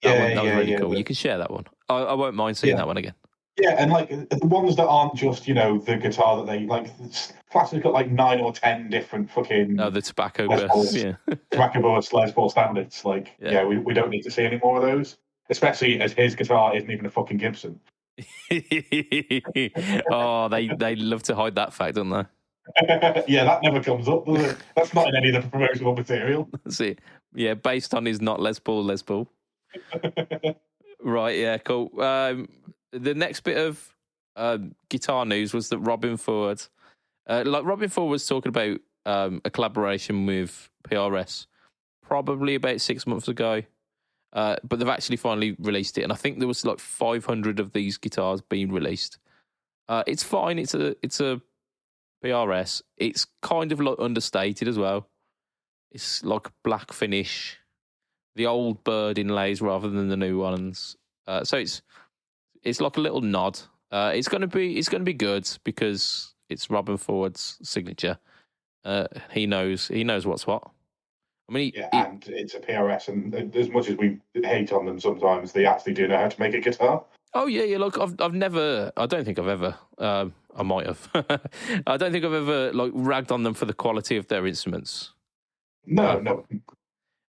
That was really cool. You can share that one. I won't mind seeing that one again. Yeah, and like the ones that aren't just the guitar that they like. Classic's got like 9 or 10 different fucking. The tobacco bursts. Yeah, tobacco bursts, Les Paul standards. We don't need to see any more of those. Especially as his guitar isn't even a fucking Gibson. Oh, they love to hide that fact, don't they? Yeah, that never comes up, does it? That's not in any of the promotional material. That's it. Yeah, based on his not Les Paul. Right, yeah, cool. The next bit of guitar news was that Robin Ford, Robin Ford was talking about a collaboration with PRS probably about 6 months ago, but they've actually finally released it, and I think there was like 500 of these guitars being released. It's fine. It's a PRS. It's kind of like understated as well. It's like black finish, the old bird inlays rather than the new ones. So it's like a little nod. It's gonna be good because it's Robin Ford's signature. He knows what's what. I mean, and it's a PRS, and as much as we hate on them sometimes, they actually do know how to make a guitar. Oh yeah. Look, I've never. I don't think I've ever. I might have. I don't think I've ever like ragged on them for the quality of their instruments. No.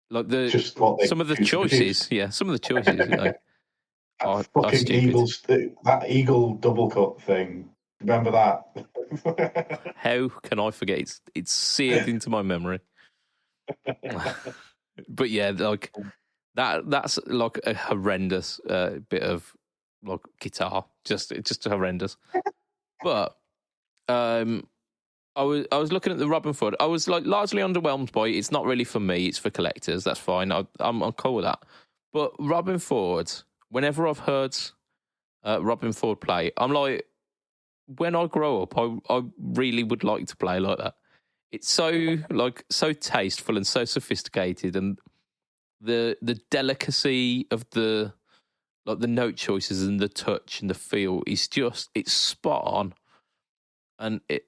Like just what some of the choices. Yeah, some of the choices. That fucking eagle double cut thing. Remember that? How can I forget? It's seared into my memory. But yeah, like that's like a horrendous bit of like guitar, just horrendous. But I was looking at the Robin Ford. I was like largely underwhelmed by it. It's not really for me. It's for collectors. That's fine. I'm cool with that. But Robin Ford, whenever I've heard Robin Ford play, I'm like, when I grow up, I really would like to play like that. It's so tasteful and so sophisticated, and the delicacy of the note choices and the touch and the feel is it's spot on. And it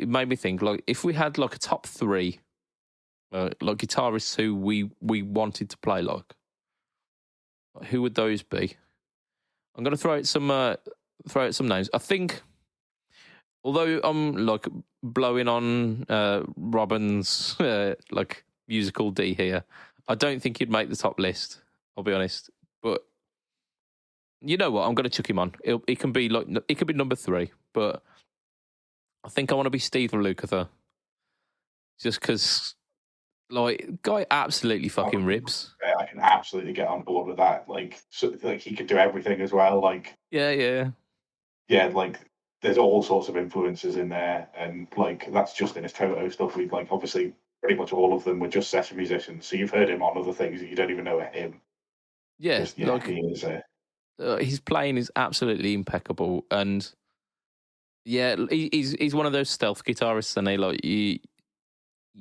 made me think, like, if we had like a top three, like guitarists who we wanted to play like, who would those be? I'm going to throw out some names. I think, although I'm like blowing on Robin's like musical D here, I don't think he'd make the top list. I'll be honest, but you know what? I'm going to chuck him on. It can be number 3, but I think I want to be Steve Lukather, just because, like, guy absolutely fucking rips. I can absolutely get on board with that. Like he could do everything as well. Like yeah. Like there's all sorts of influences in there, and like that's just in his Toto stuff. We like obviously pretty much all of them were just session musicians, so you've heard him on other things that you don't even know are him. Yeah, like he is. His playing is absolutely impeccable, and yeah, he's one of those stealth guitarists, and like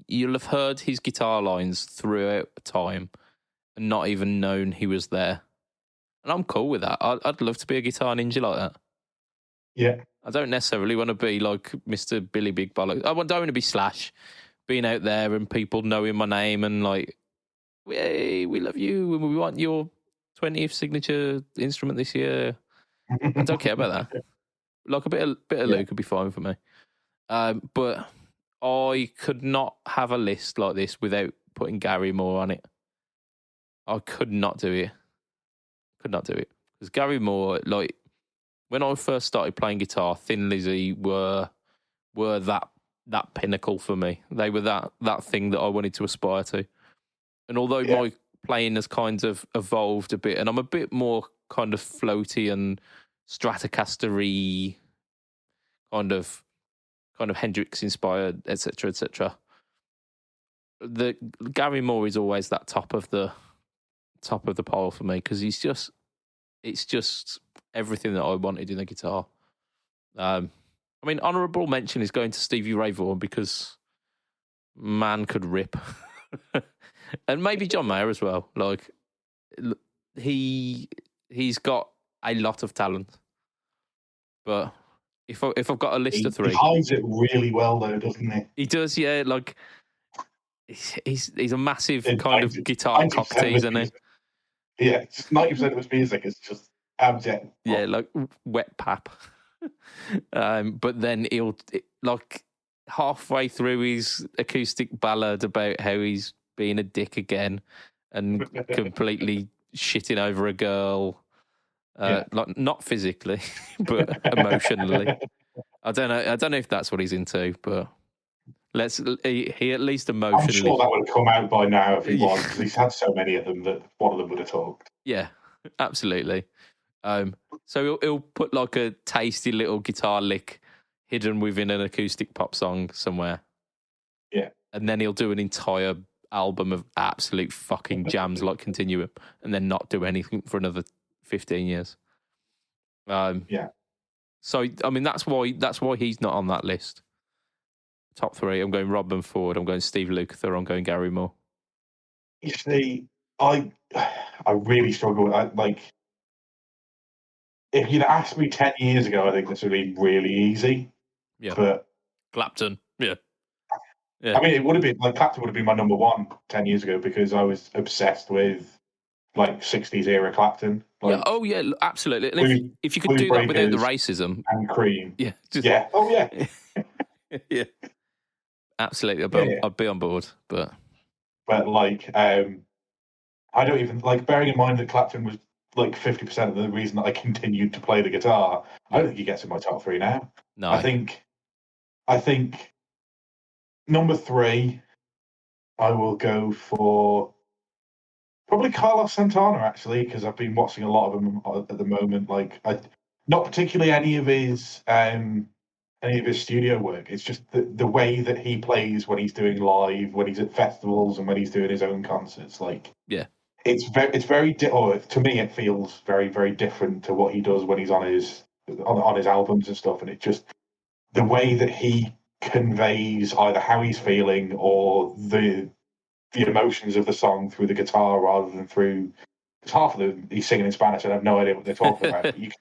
you'll have heard his guitar lines throughout time and not even known he was there. And I'm cool with that. I'd love to be a guitar ninja like that. Yeah. I don't necessarily want to be like Mr. Billy Big Bollocks. I don't want to be Slash, being out there and people knowing my name and like, hey, we love you and we want your 20th signature instrument this year. I don't care about that. Like a bit of Luke would be fine for me. But I could not have a list like this without putting Gary Moore on it. I could not do it. Because Gary Moore, like, when I first started playing guitar, Thin Lizzy were that pinnacle for me. They were that thing that I wanted to aspire to. And although my playing has kind of evolved a bit, and I'm a bit more kind of floaty and Stratocaster-y, kind of Hendrix inspired, etc. The Gary Moore is always that top of the pile for me, because it's just everything that I wanted in a guitar. I mean, honourable mention is going to Stevie Ray Vaughan, because man could rip. And maybe John Mayer as well. Like, he's got a lot of talent. But if I've got a list of 3, he hides it really well though, doesn't he? He does, yeah. Like, he's a massive kind of guitar cocktease, isn't he? Yeah, 90% of his music is just abject. Yeah, like wet pap. But then he'll, like, halfway through his acoustic ballad about how he's being a dick again and completely shitting over a girl, like, not physically, but emotionally. I don't know if that's what he's into, but he at least I'm emotionally. sure that would have come out by now if he was, because he's had so many of them that one of them would have talked. Yeah, absolutely. So he'll put like a tasty little guitar lick hidden within an acoustic pop song somewhere. Yeah. And then he'll do an entire album of absolute fucking jams like Continuum, and then not do anything for another 15 years. Yeah. So I mean that's why he's not on that list. Top 3, I'm going Robin Ford, I'm going Steve Lukather, I'm going Gary Moore. You see, I really struggle with like. If you'd asked me 10 years ago, I think this would be really easy. Yeah. But Clapton. Yeah. I mean, it would have been like Clapton would have been my number 1 10 years ago because I was obsessed with like 60s era Clapton. Like, yeah. Oh yeah, absolutely. And if you could do that without the racism and Cream. Yeah. Yeah. Oh yeah. Yeah. Absolutely. I'd be on board. But like, I don't even like bearing in mind that Clapton was like 50% of the reason that I continued to play the guitar. I don't think he gets in my top 3 now. No. I think number 3, I will go for probably Carlos Santana, actually, because I've been watching a lot of him at the moment. Like, not particularly any of his studio work. It's just the way that he plays when he's doing live, when he's at festivals, and when he's doing his own concerts. Like, yeah, it's very to me, it feels very, very different to what he does when he's on his albums and stuff. And it just the way that he conveys either how he's feeling or the emotions of the song through the guitar rather than through. Because half of them he's singing in Spanish and I have no idea what they're talking about. But you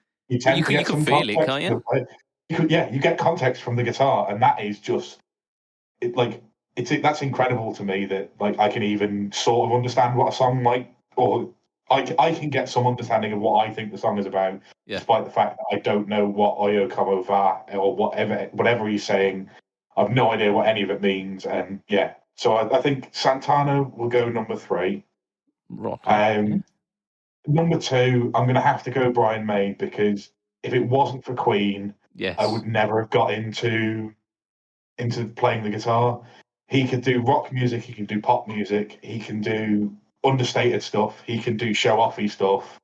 tend to get some feel context. it, can't you? You get context from the guitar, and that is just that's incredible to me that like I can even sort of understand what a song might, or I can get some understanding of what I think the song is about, despite the fact that I don't know what Oyo Como Va or whatever he's saying. I've no idea what any of it means, and yeah. So I think Santana will go number 3. Right. Number 2, I'm going to have to go Brian May, because if it wasn't for Queen, I would never have got into playing the guitar. He could do rock music, he can do pop music, he can do understated stuff, he can do show-offy stuff.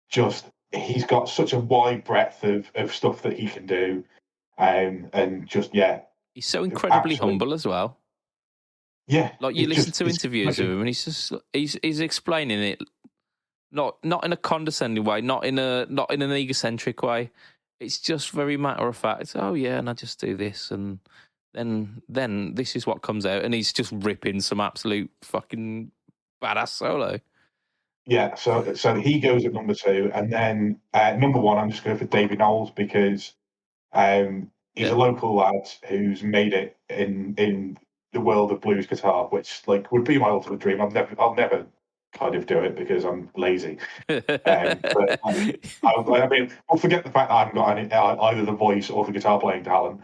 Just he's got such a wide breadth of stuff that he can do, and just he's so incredibly humble as well. Yeah, like you listen to interviews of him, and he's explaining it not in a condescending way, not in an egocentric way. It's just very matter of fact. Oh yeah, and I just do this, and then this is what comes out, and he's just ripping some absolute fucking badass solo. Yeah, so he goes at number 2, and then number 1, I'm just going for Davey Knowles, because he's a local lad who's made it in the world of blues guitar, which like would be my ultimate dream. I'll never kind of do it because I'm lazy. But I mean, we'll forget the fact that I haven't got any, either the voice or the guitar playing talent.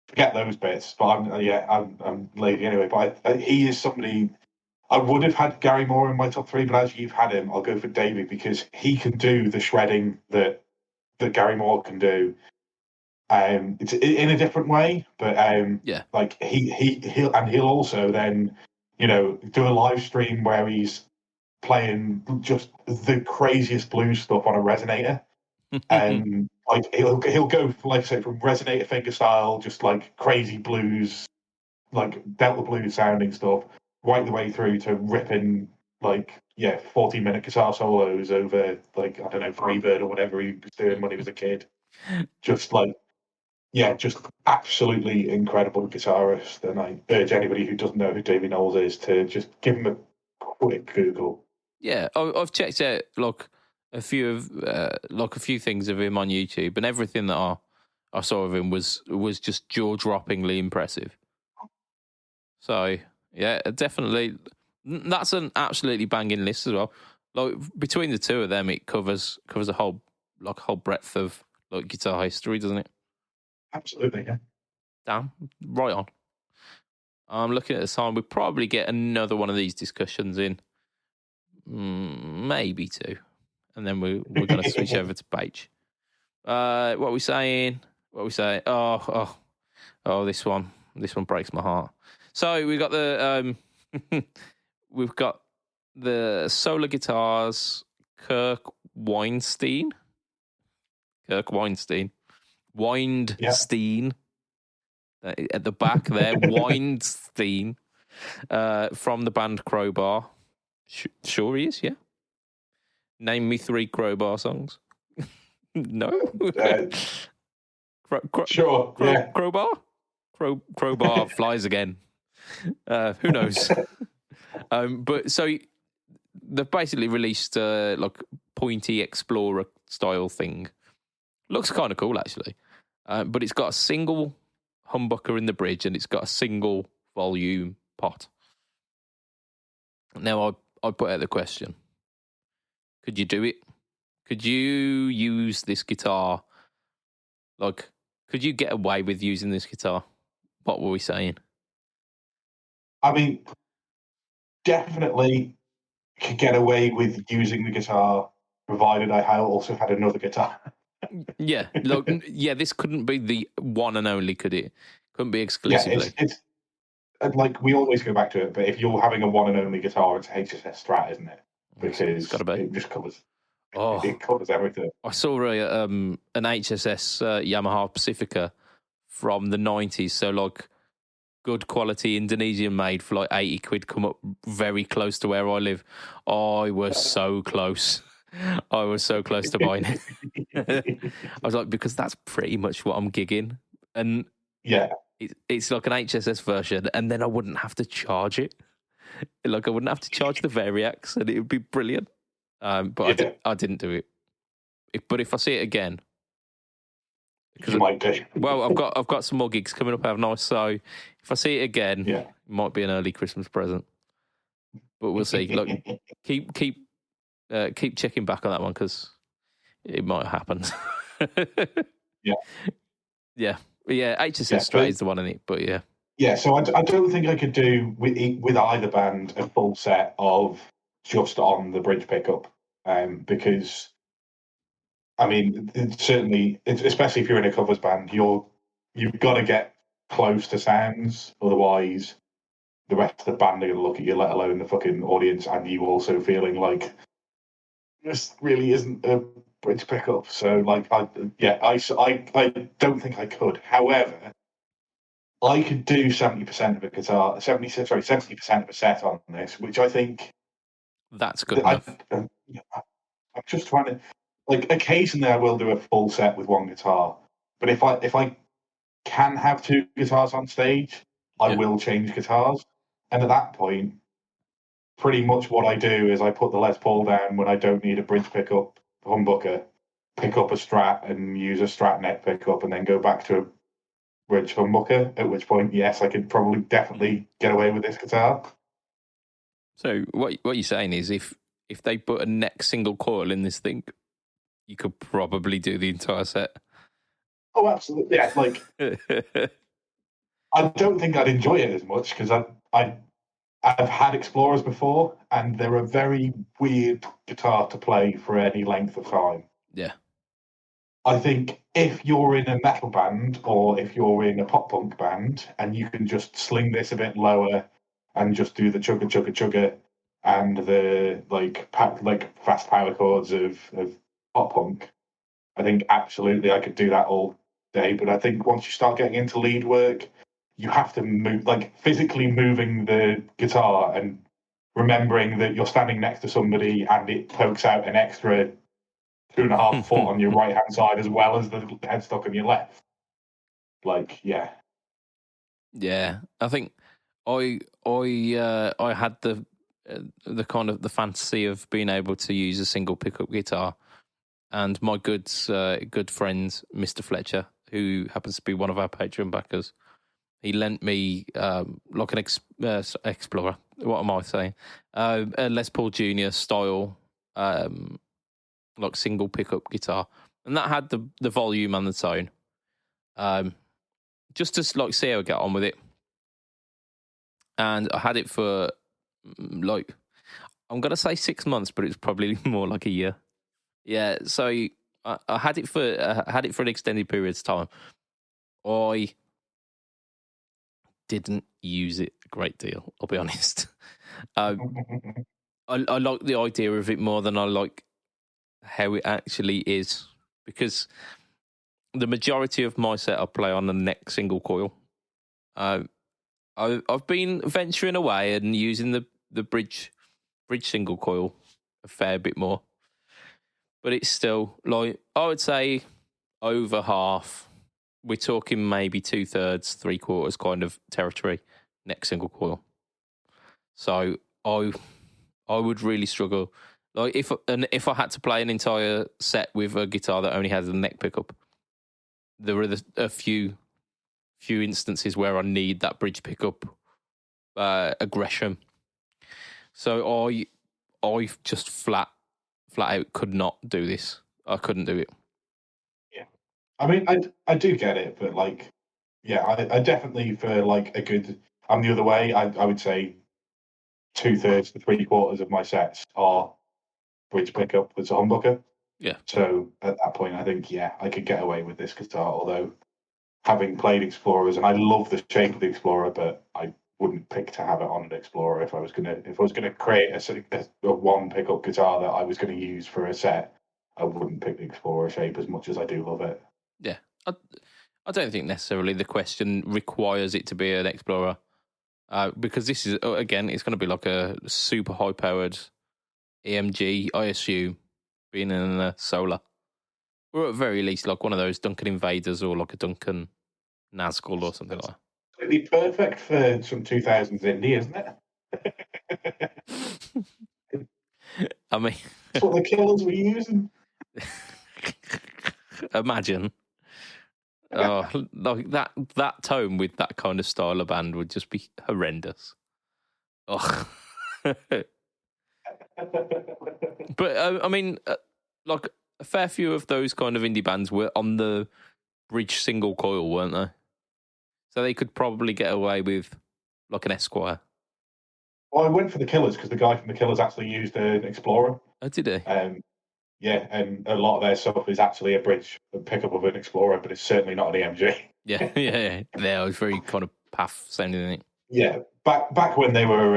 Forget those bits. But I'm lazy anyway. But he is somebody. I would have had Gary Moore in my top 3, but as you've had him, I'll go for Davey, because he can do the shredding that Gary Moore can do. It's in a different way, but like he'll also then do a live stream where he's playing just the craziest blues stuff on a resonator, and like he'll go like I say from resonator fingerstyle, just like crazy blues, like Delta blues sounding stuff, right the way through to ripping 40-minute guitar solos over like I don't know Freebird or whatever he was doing when he was a kid, just just absolutely incredible guitarist. And I urge anybody who doesn't know who Davey Knowles is to just give him a quick Google. Yeah, I've checked out like a few things of him on YouTube, and everything that I saw of him was just jaw-droppingly impressive. So yeah, definitely, that's an absolutely banging list as well. Like between the two of them, it covers a whole breadth of like guitar history, doesn't it? Absolutely, yeah. Damn, right on. I'm looking at the time. We'll probably get another one of these discussions in, maybe 2, and then we're going to switch over to Page. What are we saying? Oh, this one. This one breaks my heart. So we've got the solar guitars, Kirk Weinstein. Weinstein. At the back there, Weinstein, from the band Crowbar. Sure he is, yeah. Name me 3 Crowbar songs. No? Sure, yeah. Crowbar? Crowbar flies again. Who knows? But so they've basically released like pointy Explorer style thing. Looks kind of cool, actually. But it's got a single humbucker in the bridge and it's got a single volume pot. Now, I put out the question. Could you do it? Could you use this guitar? Like, could you get away with using this guitar? What were we saying? I mean, definitely could get away with using the guitar, provided I also had another guitar. Yeah, look, this couldn't be the one and only, could it? Couldn't be exclusively. Yeah, it's like we always go back to it, but if you're having a one and only guitar, it's HSS Strat, isn't it? Because it just covers. It covers everything. I saw an HSS Yamaha Pacifica from the 90s, so like good quality Indonesian made for like 80 quid, come up very close to where I live. I was so close. I was so close to buying it. I was like, because that's pretty much what I'm gigging. And yeah, it's like an HSS version, and then I wouldn't have to charge it. Like I wouldn't have to charge the Variax, and it would be brilliant. But I didn't do it. But if I see it again, you might do. Well, I've got some more gigs coming up, haven't I? So if I see it again, it might be an early Christmas present. But we'll see. Look, keep checking back on that one because it might happen. yeah. HSS Strat is the one in it, but yeah. Yeah, so I don't think I could do with either band a full set of just on the bridge pickup, because I mean, certainly, especially if you're in a covers band, you've got to get close to sounds, otherwise the rest of the band are going to look at you, let alone the fucking audience, and you also feeling like this really isn't a bridge pickup. So, like, I don't think I could. However, I could do 70% of a guitar, 70% of a set on this, which I think that's good enough. I'm just trying to, like, occasionally I will do a full set with one guitar, but if I can have 2 guitars on stage, I will change guitars, and at that point, pretty much what I do is I put the Les Paul down when I don't need a bridge pickup humbucker, pick up a Strat and use a Strat neck pickup, and then go back to a bridge humbucker, at which point, yes, I could probably definitely get away with this guitar. So what you're saying is if they put a neck single coil in this thing, you could probably do the entire set. Oh, absolutely. Yeah, like I don't think I'd enjoy it as much because I've had Explorers before, and they're a very weird guitar to play for any length of time. Yeah. I think if you're in a metal band or if you're in a pop punk band and you can just sling this a bit lower and just do the chugga chugga chugga and the like fast power chords of pop punk, I think absolutely I could do that all day. But I think once you start getting into lead work, you have to move, like physically moving the guitar and remembering that you're standing next to somebody and it pokes out an extra 2.5 foot on your right hand side as well as the headstock on your left. Like, yeah. Yeah, I think I had the kind of the fantasy of being able to use a single pickup guitar, and my good friend Mr. Fletcher, who happens to be one of our Patreon backers, he lent me like an Explorer. What am I saying? A Les Paul Junior style like single pickup guitar, and that had the volume and the tone. Just to like see how I get on with it. And I had it for like, I'm gonna say 6 months, but it's probably more like a year. Yeah, so I had it for an extended period of time. I didn't use it a great deal, I'll be honest. I like the idea of it more than I like how it actually is, because the majority of my set I play on the neck single coil. I've been venturing away and using the bridge single coil a fair bit more, but it's still, like, I would say over half. We're talking maybe 2/3, 3/4 kind of territory neck single coil. So I would really struggle. Like if I had to play an entire set with a guitar that only has a neck pickup, there are a few instances where I need that bridge pickup aggression. So I just flat out could not do this. I couldn't do it. Yeah, I mean, I do get it, but like, yeah, I definitely, for like a good. I'm the other way. I would say 2/3 to 3/4 of my sets are bridge pickup with a humbucker. Yeah. So at that point, I think, yeah, I could get away with this guitar. Although, having played Explorers, and I love the shape of the Explorer, but I wouldn't pick to have it on an Explorer if I was gonna create a one pickup guitar that I was gonna use for a set. I wouldn't pick the Explorer shape as much as I do love it. Yeah. I don't think necessarily the question requires it to be an Explorer, because this is, again, it's going to be like a super high powered EMG, I assume, being in a Solar, or at very least like one of those Duncan Invaders or like a Duncan Nazgul or something like that. It'd be perfect for some 2000s indie, isn't it? I mean, that's what the Killers were using. Imagine. Oh, like that tone with that kind of style of band would just be horrendous. Oh. But I mean, like a fair few of those kind of indie bands were on the bridge single coil, weren't they? So they could probably get away with like an Esquire. Well, I went for the Killers because the guy from the Killers actually used an Explorer. Oh, did he? Yeah, and a lot of their stuff is actually a pickup of an Explorer, but it's certainly not an EMG. Yeah. It was very kind of path sounding, isn't it? Yeah, back when they were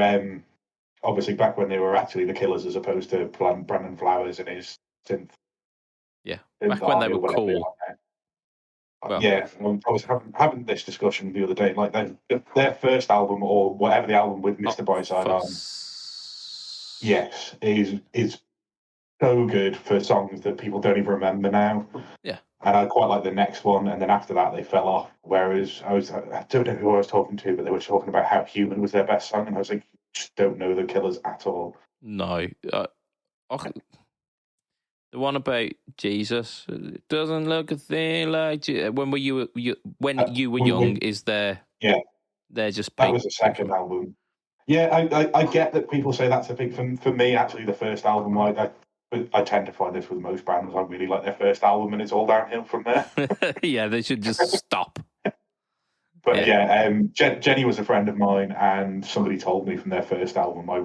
obviously back when they were actually the Killers as opposed to Brandon Flowers and his synth. Yeah, back when they were cool. Well, yeah, I was having this discussion the other day. Like their first album, or whatever the album with Mr. Brightside on, yes, is so good for songs that people don't even remember now. Yeah, and I quite like the next one, and then after that they fell off. Whereas I don't know who I was talking to, but they were talking about how Human was their best song, and I was like, just don't know the Killers at all. No, the one about Jesus, it doesn't look a thing like when you were young. Is there? Yeah, they're just that was the second album. Yeah, I get that people say that's a big for me. Actually, the first album, I tend to find this with most bands. I really like their first album, and it's all downhill from there. Yeah, they should just stop. But Jenny was a friend of mine, and somebody told me from their first album I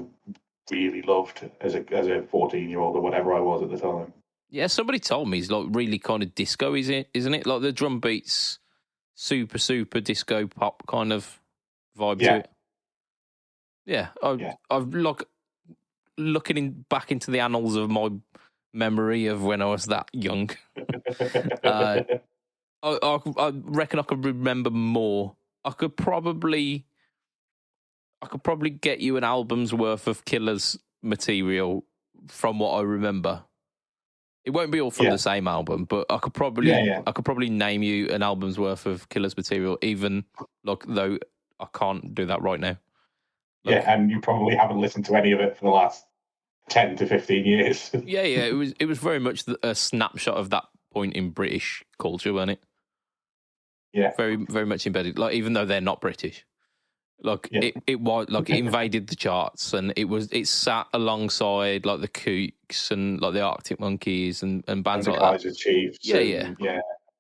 really loved as a 14-year-old or whatever I was at the time. Yeah, somebody told me it's like really kind of disco, isn't it? Like the drum beats, super disco pop kind of vibe to it. Yeah, I've like looking back into the annals of my memory of when I was that young. I reckon I could remember more. I could probably get you an album's worth of Killers material from what I remember. It won't be all from the same album, but I could probably name you an album's worth of Killers material, even though I can't do that right now. And you probably haven't listened to any of it for the last 10 to 15 years. Yeah, it was very much a snapshot of that point in British culture, wasn't it? Yeah, very very much embedded. Like even though they're not British, it was like it invaded the charts, and it sat alongside like the Kooks and like the Arctic Monkeys and bands and like Kaiser that. Chiefs. Yeah.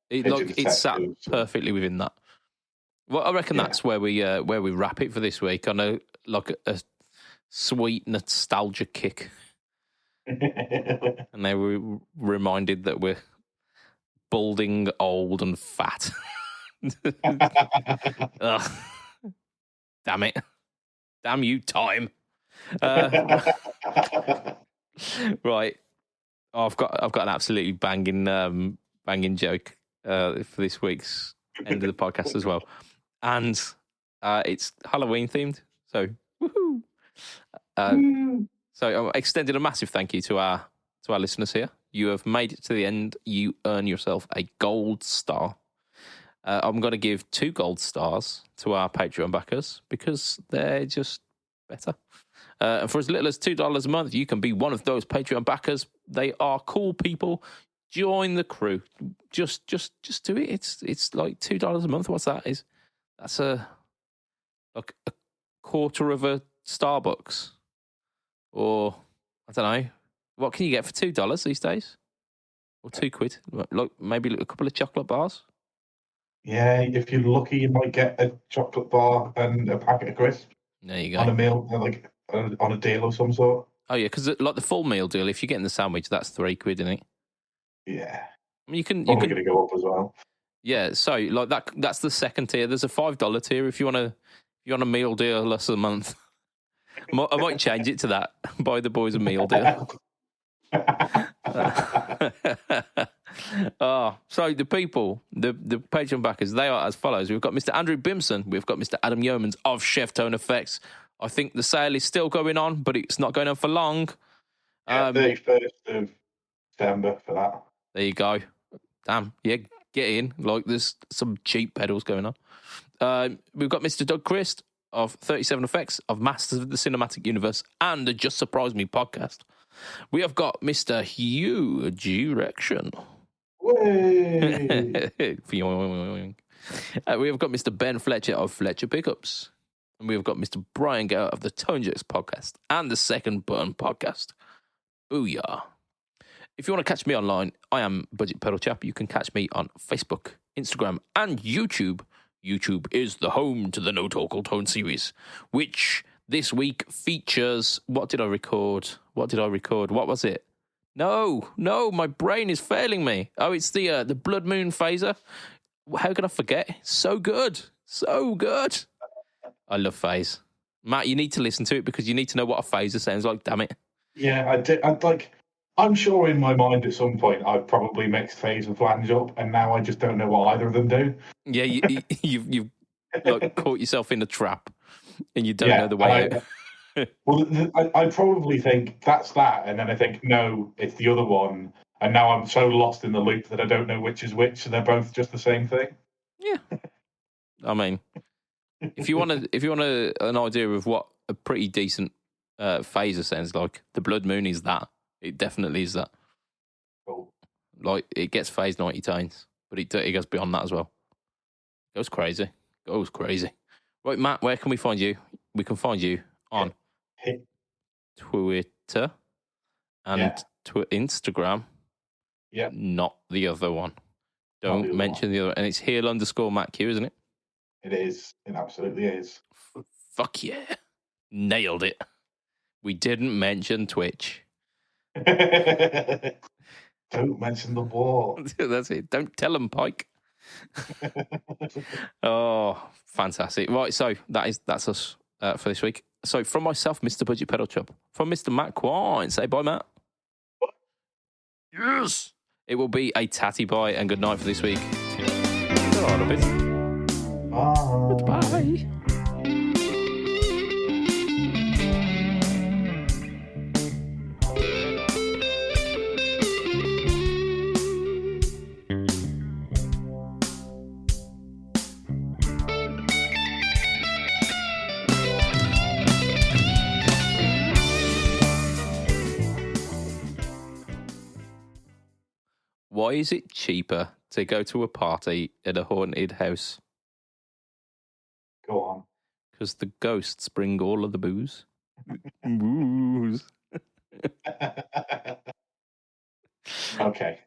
It sat perfectly within that. Well, I reckon that's where we wrap it for this week on a sweet nostalgia kick. And now we're reminded that we're balding, old, and fat. Damn it. Damn you, time. Right. Oh, I've got an absolutely banging joke for this week's end of the podcast as well. And it's Halloween themed. So, woohoo. So I'm extending a massive thank you to our listeners here. You have made it to the end. You earn yourself a gold star. I'm going to give 2 gold stars to our Patreon backers because they're just better. And for as little as $2 a month, you can be one of those Patreon backers. They are cool people. Join the crew. Just do it. It's like $2 a month. What's that? That's a quarter of a Starbucks, or I don't know. What can you get for $2 these days? Or £2? Look, maybe a couple of chocolate bars. Yeah, if you're lucky, you might get a chocolate bar and a packet of crisps. There you go. On a meal, like on a deal of some sort. Oh yeah, because like the full meal deal, if you're getting the sandwich, that's £3, isn't it? Yeah. I mean, Probably going to go up as well. Yeah, so like that's the second tier. There's a $5 tier if you want a meal deal less a month. I might change it to that. Buy the boys a meal deal. So the people, the Patreon backers, they are as follows. We've got Mr. Andrew Bimson. We've got Mr. Adam Yeomans of Chef Tone Effects. I think the sale is still going on, but it's not going on for long. 31st of December for that. There you go. Damn, yeah, get in. Like, there's some cheap pedals going on. We've got Mr. Doug Christ of 37 Effects, of Masters of the Cinematic Universe, and the Just Surprise Me podcast. We have got Mr. Hugh Direction. We have got Mr. Ben Fletcher of Fletcher Pickups. And we have got Mr. Brian Gower of the Tone Jerks podcast and the Second Burn podcast. Booyah. If you want to catch me online, I am BudgetPedalChap. You can catch me on Facebook, Instagram, and YouTube. YouTube is the home to the No Talk Tone series, which this week features... What did I record? What was it? No, my brain is failing me. Oh, it's the Blood Moon phaser. How can I forget? So good. I love phase. Matt, you need to listen to it because you need to know what a phaser sounds like, damn it. Yeah, I did. I'm sure in my mind at some point I've probably mixed phase and flange up, and now I just don't know what either of them do. Yeah, you've like caught yourself in a trap, and you don't know the way out. Well, I probably think that's that, and then I think, no, it's the other one, and now I'm so lost in the loop that I don't know which is which, so they're both just the same thing. Yeah. I mean, if you want an idea of what a pretty decent phaser sounds like, the Blood Moon is that. It definitely is that. Cool. Like, it gets phased 90 times, but it goes beyond that as well. Goes crazy. Right, Matt, where can we find you? We can find you on Twitter and Instagram. Yeah. Not the other one. Don't mention the other. And it's _Matt Q, isn't it? It is. It absolutely is. Fuck yeah. Nailed it. We didn't mention Twitch. Don't mention the war. That's it. Don't tell them, Pike. Oh, fantastic. Right, so that's us for this week. So from myself, Mr. Budget Pedal Chap, from Mr. Matt Quine, say bye, Matt. Yes. It will be a tatty bye and good night for this week. Bye. Why is it cheaper to go to a party at a haunted house? Go on. Because the ghosts bring all of the booze. Booze. Okay.